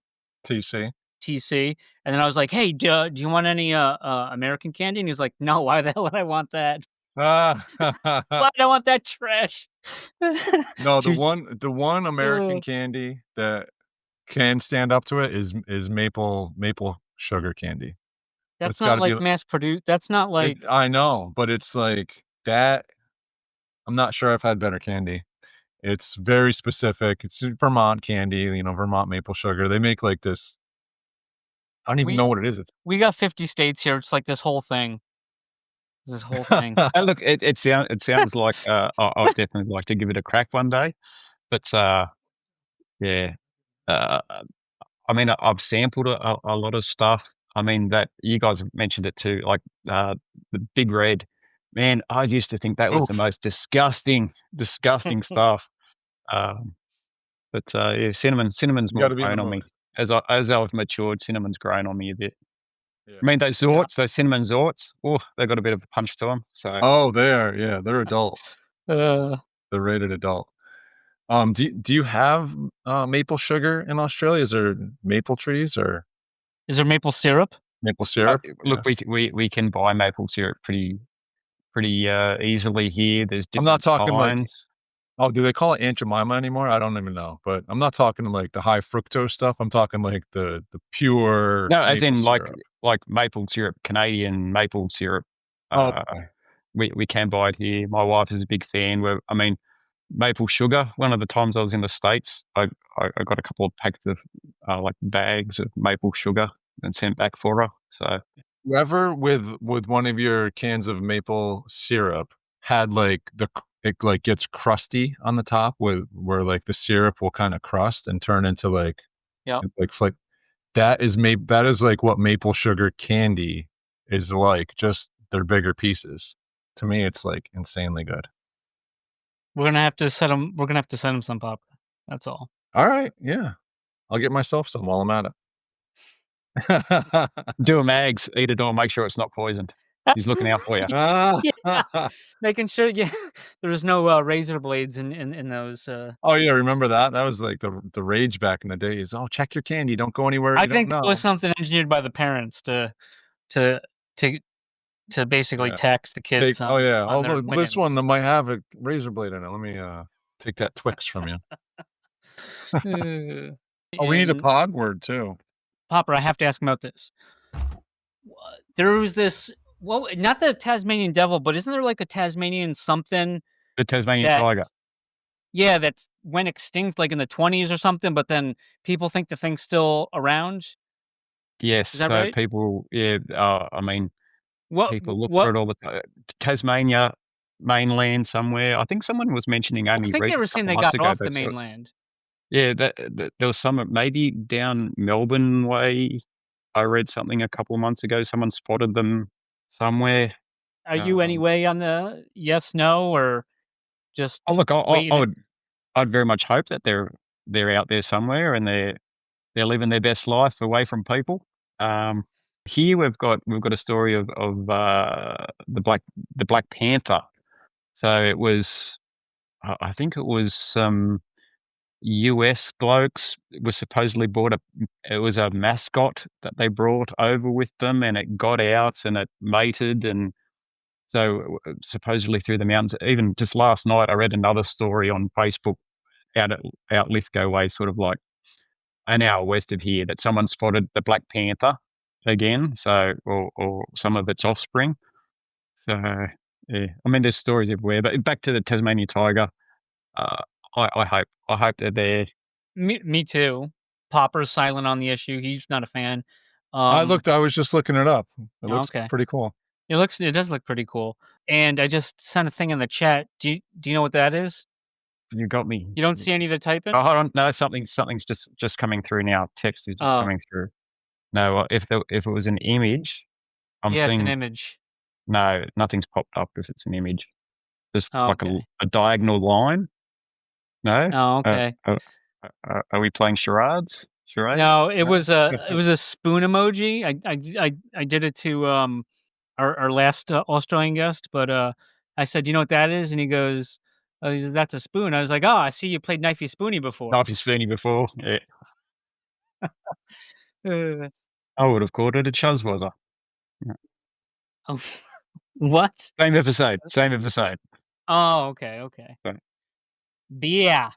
and then I was like, hey, do you want any American candy? And he was like, no, why the hell would I want that? Why do I want that trash? No, the one American candy that can stand up to it is maple sugar candy. That's not like mass produced. That's not like I know, but it's like that. I'm not sure I've had better candy. It's very specific. It's Vermont candy, Vermont maple sugar. They make like this. I don't even know what it is. We got 50 states here. It's like this whole thing. And look, it sounds like I would definitely like to give it a crack one day. But yeah, I mean, I've sampled a lot of stuff. I mean, that you guys have mentioned it too, like the Big Red. Man, I used to think that was the most disgusting stuff. But yeah, cinnamon's more grown on me. As I've matured, cinnamon's grown on me a bit. Yeah. I mean, those cinnamon zorts, they got a bit of a punch to them. So. They are. Yeah, they're adult. They're rated adult. Do you have maple sugar in Australia? Is there maple trees or is there maple syrup? Maple syrup. Look, we can buy maple syrup pretty easily here. There's different. I'm not talking kinds. Like. Do they call it Aunt Jemima anymore? I don't even know. But I'm not talking like the high fructose stuff. I'm talking like the pure. No, as in syrup. like maple syrup, Canadian maple syrup. We can buy it here. My wife is a big fan. Maple sugar. One of the times I was in the States, I got a couple of packs of like bags of maple sugar and sent back for her. So whoever with one of your cans of maple syrup had like it like gets crusty on the top where like the syrup will kind of crust and turn into like that is like what maple sugar candy is like, just they're bigger pieces. To me, it's like insanely good. We're gonna have to send him some pop. That's all. All right, yeah, I'll get myself some while I'm at it. Do a mags, eat it all, make sure it's not poisoned. He's looking out for you. Yeah. Making sure there's no razor blades in those. Oh yeah, remember that? That was like the rage back in the days. Oh, check your candy. Don't go anywhere. I think it was something engineered by the parents to basically tax the kids. Although this one might have a razor blade in it. Let me take that Twix from you. We need a POG word too. Popper, I have to ask him about this. There was this. Well, not the Tasmanian devil, but isn't there like a Tasmanian something? The Tasmanian tiger. Yeah, that went extinct like in the 1920s or something, but then people think the thing's still around. Yes, is that right? People, people look for it all the time. Tasmania, mainland somewhere. I think someone was mentioning only. I think they were saying they got off the mainland. Yeah, there was some maybe down Melbourne way. I read something a couple of months ago. Someone spotted them somewhere. Are you anyway on the yes, no, or just? Oh, look, I'd very much hope that they're out there somewhere and they're living their best life away from people. Here we've got a story of the Black Panther. So it was, I think it was some US blokes was supposedly it was a mascot that they brought over with them, and it got out and it mated, and so supposedly through the mountains. Even just last night, I read another story on Facebook out Lithgow way, sort of like an hour west of here, that someone spotted the Black Panther again. So or some of its offspring. So yeah, there's stories everywhere. But back to the Tasmanian tiger. I hope they're there. Me too. Popper's silent on the issue. He's not a fan. I was just looking it up. It looks pretty cool. It does look pretty cool. And I just sent a thing in the chat. Do you know what that is? You got me. You don't see any of the typing? Oh, hold on. No, something's just coming through now. Text is just coming through. No, if it was an image, it's an image. No, nothing's popped up if it's an image. Just like a diagonal line. No. Oh, okay. Are we playing charades? No, it was a spoon emoji. I did it to our last Australian guest, but I said, "You know what that is?" And he goes, "That's a spoon." I was like, "Oh, I see you played Knifey Spoony before." Knifey Spoony before, yeah. I would have called it a chuzzwazzer. Oh, What? Same episode. Oh, okay. Right. Beer.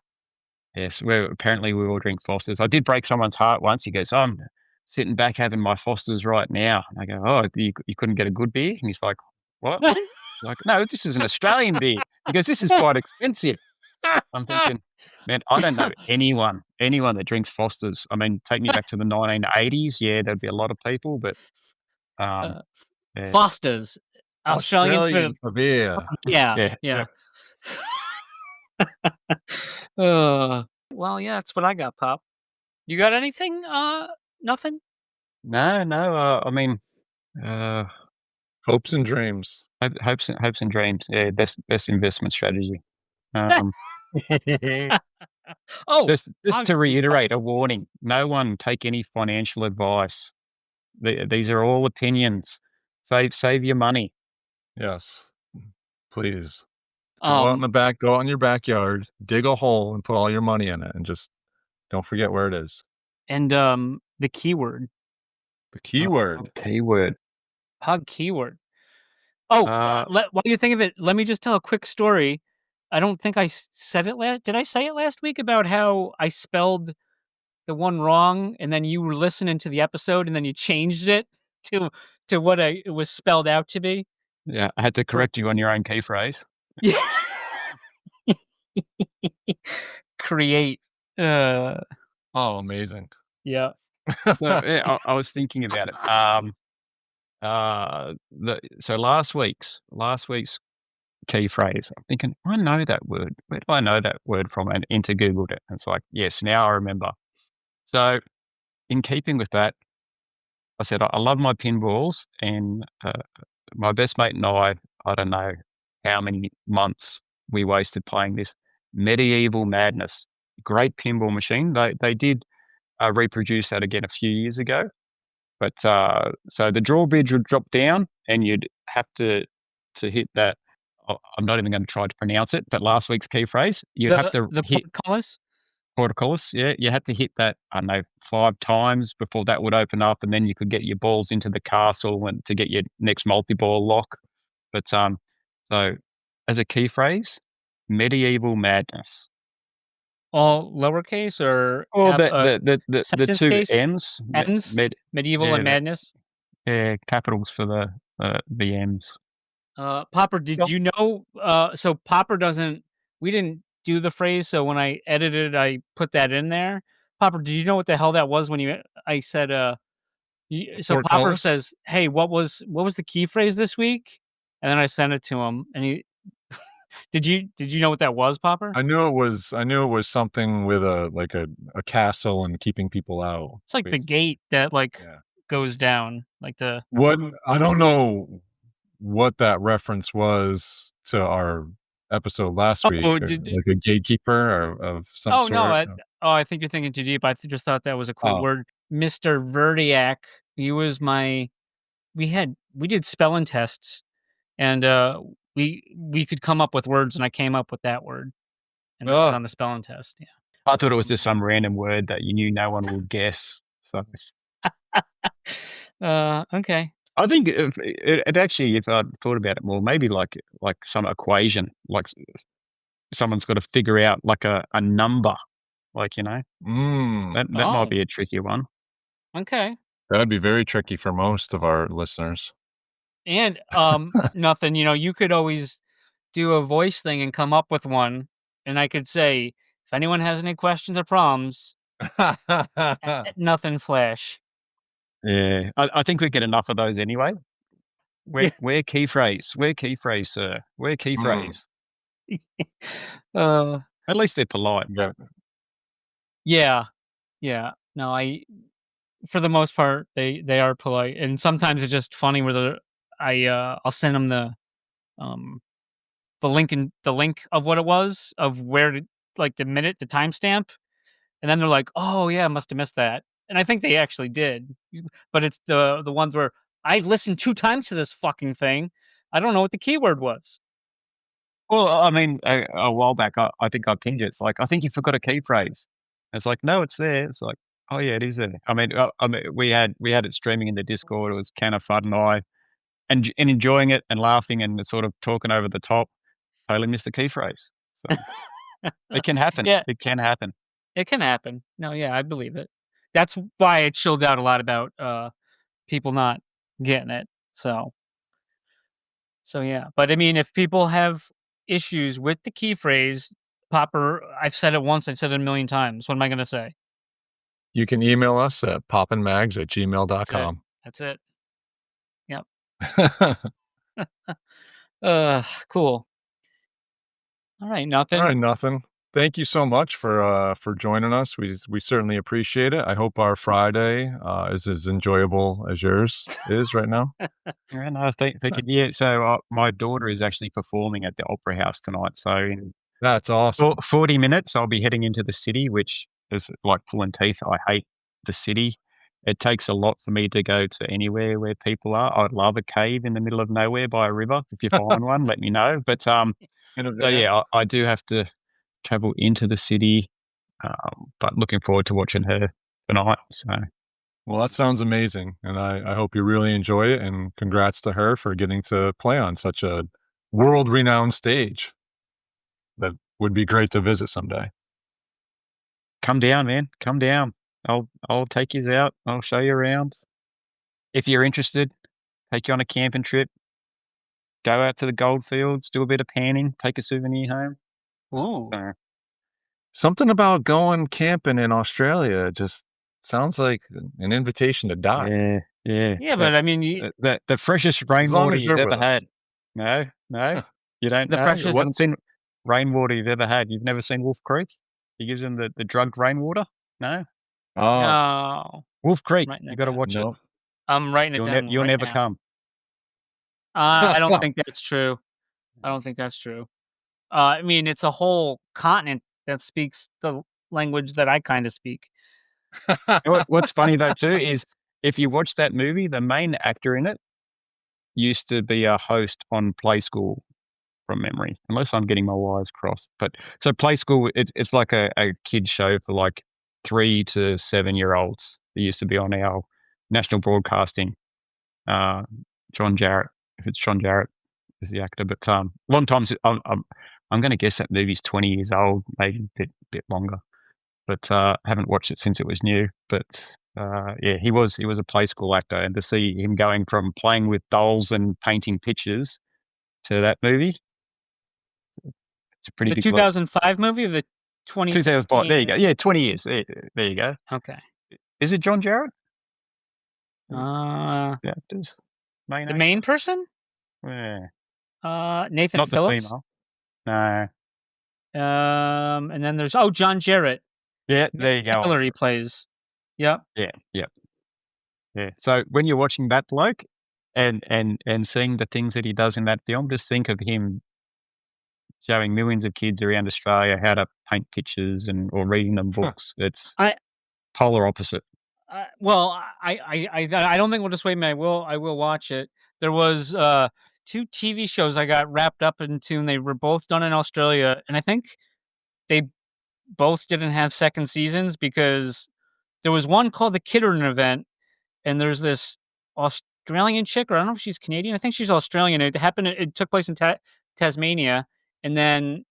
Yes, apparently we all drink Fosters. I did break someone's heart once. He goes, I'm sitting back having my Fosters right now. And I go, oh, you couldn't get a good beer? And he's like, what? Like, no, this is an Australian beer. He goes, this is quite expensive. I'm thinking, man, I don't know anyone that drinks Fosters. I mean, take me back to the 1980s. Yeah, there'd be a lot of people, but yeah. Foster's. Australian for beer. Yeah. Well, yeah, that's what I got, Pop. You got anything? Nothing? No. I mean, hopes and dreams. Hopes and dreams. Yeah, best investment strategy. Just to reiterate, a warning: no one take any financial advice. These are all opinions. Save your money. Yes, please. Go out in the back. Go out in your backyard. Dig a hole and put all your money in it, and just don't forget where it is. And the keyword. The keyword. POG keyword. While you think of it, let me just tell a quick story. I don't think I said it last. Did I say it last week about how I spelled the one wrong, and then you were listening to the episode, and then you changed it to what it was spelled out to be? Yeah, I had to correct you on your own key phrase. Yeah. Create. Oh, amazing. Yeah. I was thinking about it. So last week's key phrase, I'm thinking, I know that word. Where do I know that word from? And into Googled it. And it's like, yes, now I remember. So in keeping with that, I said, I love my pinballs, and my best mate and I don't know how many months we wasted playing this Medieval Madness. Great pinball machine. They did reproduce that again a few years ago. But so the drawbridge would drop down, and you'd have to hit that. I'm not even going to try to pronounce it, but last week's key phrase, you have to hit portcullis. Yeah, you had to hit that, I don't know, 5 times before that would open up, and then you could get your balls into the castle and to get your next multi-ball lock. But so as a key phrase, Medieval Madness. All lowercase or the two case? M's. Medieval and Madness. Yeah, capitals for the M's. Popper, did you know? So Popper doesn't. We didn't do the phrase, so when I edited, I put that in there. Popper, did you know what the hell that was when I said? So Popper says, "Hey, what was the key phrase this week?" And then I sent it to him, and he. Did you know what that was, Popper? I knew it was something with a castle and keeping people out. It's like basically the gate that goes down, like the. What I don't know what that reference was to our episode last week. Like a gatekeeper of some sort. No, I think you're thinking too deep. I just thought that was a cool word. Mr. Verdiak, he was my. We did spelling tests, and we could come up with words, and I came up with that word, and it was on the spelling test. Yeah, I thought it was just some random word that you knew no one would guess. So. Okay. I think it actually, if I thought about it more, maybe like some equation, like someone's got to figure out like a number, that might be a tricky one. Okay. That'd be very tricky for most of our listeners. And Nothin, you could always do a voice thing and come up with one, and I could say, if anyone has any questions or problems, Nothin Flash. Yeah, I think we get enough of those anyway. Where key phrase, sir. Where key phrase. At least they're polite. Yeah. No, for the most part, they are polite, and sometimes it's just funny where I'll send them the link of what it was, of where to, like the timestamp, and then they're like, "Oh yeah, I must have missed that," and I think they actually did, but it's the ones where I listened 2 times to this fucking thing. I don't know what the keyword was. Well, I mean, a while back, I think I pinged it. It's like, I think you forgot a key phrase. It's like, no, it's there. It's like, oh yeah, it is there. I mean, we had it streaming in the Discord. It was Canna Fudd and I. and enjoying it and laughing and sort of talking over the top, totally missed the key phrase. So it can happen. Yeah. It can happen. It can happen. No, yeah, I believe it. That's why I chilled out a lot about people not getting it. So yeah. But I mean, if people have issues with the key phrase, Popper, I've said it once, I've said it a million times. What am I going to say? You can email us at poppinmags@gmail.com. That's it. Yep. Cool. All right, Nothin. All right, Nothin. Thank you so much for joining us. We certainly appreciate it. I hope our Friday is as enjoyable as yours is right now. Yeah, no, thank you. Yeah, so my daughter is actually performing at the Opera House tonight. So in That's awesome. 40 minutes, I'll be heading into the city, which is like pulling teeth. I hate the city. It takes a lot for me to go to anywhere where people are. I'd love a cave in the middle of nowhere by a river. If you find one, let me know. But so yeah, I do have to travel into the city, but looking forward to watching her tonight. So. Well, that sounds amazing, and I hope you really enjoy it, and congrats to her for getting to play on such a world-renowned stage. That would be great to visit someday. Come down, man. Come down. I'll take you out. I'll show you around. If you're interested, take you on a camping trip. Go out to the goldfields, do a bit of panning, take a souvenir home. Ooh. Something about going camping in Australia just sounds like an invitation to die. Yeah. Yeah, but I mean, the freshest rainwater you've ever had. No, you don't know. freshest. You haven't seen rainwater you've ever had. You've never seen Wolf Creek? He gives them the drugged rainwater. No. Oh, No. Wolf Creek. You got to watch it. I'm writing it down. You'll never now. come. I don't think that's true. I mean, it's a whole continent that speaks the language that I kind of speak. What's funny though too is if you watch that movie, the main actor in it used to be a host on Play School from memory, unless I'm getting my wires crossed. But so Play School, it's like a kid show for like 3 to 7-year-olds. It used to be on our national broadcasting. John Jarrett, if it's John Jarrett is the actor, but long time. I'm going to guess that movie's 20 years old, maybe a bit longer. But haven't watched it since it was new. But yeah, he was a Play School actor, and to see him going from playing with dolls and painting pictures to that movie, it's a pretty big 2005 movie or the 2005. There you go. Yeah, 20 years. There you go. Okay. Is it John Jarrett? Yeah, the main person? Yeah. Nathan Not Phillips. The female. No. And then there's John Jarrett. Yeah, there you go. Hillary plays. Yep. Yeah. So when you're watching that bloke and seeing the things that he does in that film, just think of him showing millions of kids around Australia how to paint pictures or reading them books. It's polar opposite. Well, I don't think will dissuade me. I will watch it. There was 2 TV shows I got wrapped up into, and they were both done in Australia, and I think they both didn't have second seasons because there was one called the Kidderton Event, and there's this Australian chick, or I don't know if she's Canadian. I think she's Australian. It took place in Tasmania, and then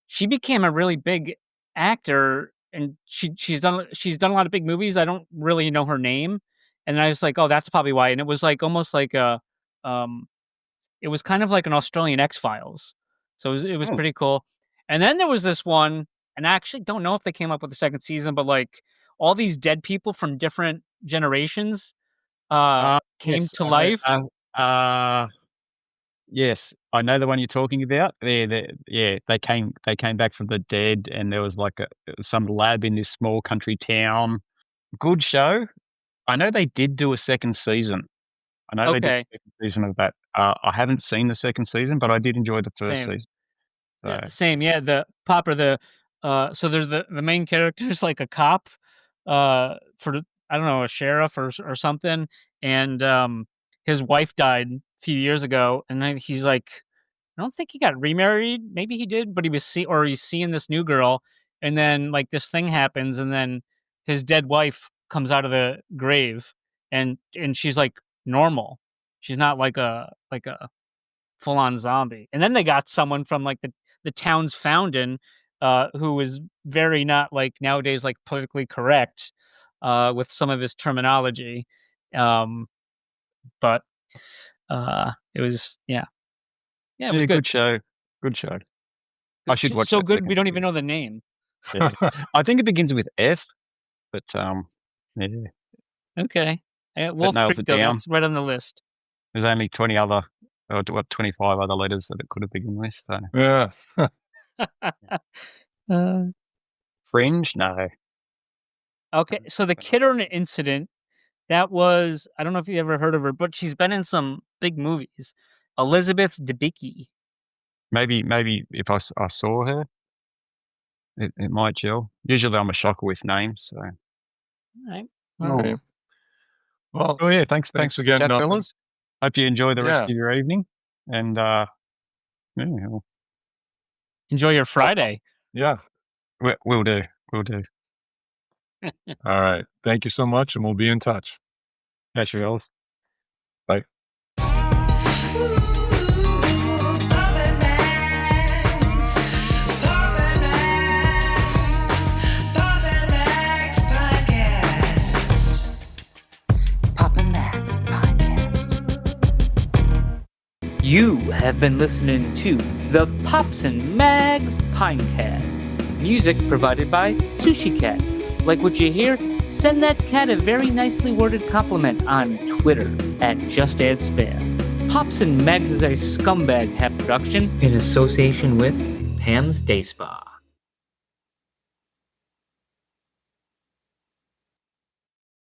she became a really big actor, and she's done a lot of big movies. I don't really know her name, and I was like, oh, that's probably why. And it was like almost like it was kind of like an Australian X-Files, so it was pretty cool. And then there was this one, and I actually don't know if they came up with the second season, but like all these dead people from different generations came to life. Yes, I know the one you're talking about. They came back from the dead, and there was like some lab in this small country town. Good show. I know they did do a second season. They did a second season of that. I haven't seen the second season, but I did enjoy the first season. So. Yeah, same. Yeah, the Popper. So there's the main character is like a cop, for I don't know, a sheriff or something, and his wife died a few years ago, and then he's like, I don't think he got remarried. Maybe he did, but he's seeing this new girl, and then like this thing happens, and then his dead wife comes out of the grave, and she's like normal, She's not like a full-on zombie. And then they got someone from like the town's founding, who was very not like nowadays like politically correct with some of his terminology. But it was it was good. Good show. Good show. I should watch. So good we don't even know the name. Yeah. I think it begins with F, but yeah. Okay. Wolf nails Creek, it though, down. that's right on the list. There's only 25 other letters that it could have begun with. So. Yeah. Fringe? No. Okay, so the Kidder incident, that was, I don't know if you ever heard of her, but she's been in some big movies. Elizabeth Debicki. Maybe if I saw her, it might gel. Usually I'm a shocker with names. So. All right. Well, yeah, thanks again, chat, Nothin. fellas. Hope you enjoy the rest of your evening. And enjoy your Friday. Yeah. We'll do. All right. Thank you so much, and we'll be in touch. Catch you, fellas. Bye. You have been listening to the Pops and Mags Pinecast. Music provided by Sushi Cat. Like what you hear? Send that cat a very nicely worded compliment on Twitter @JustAddSpam. Pops and Mags is a Scumbag Hat production in association with Pam's Day Spa.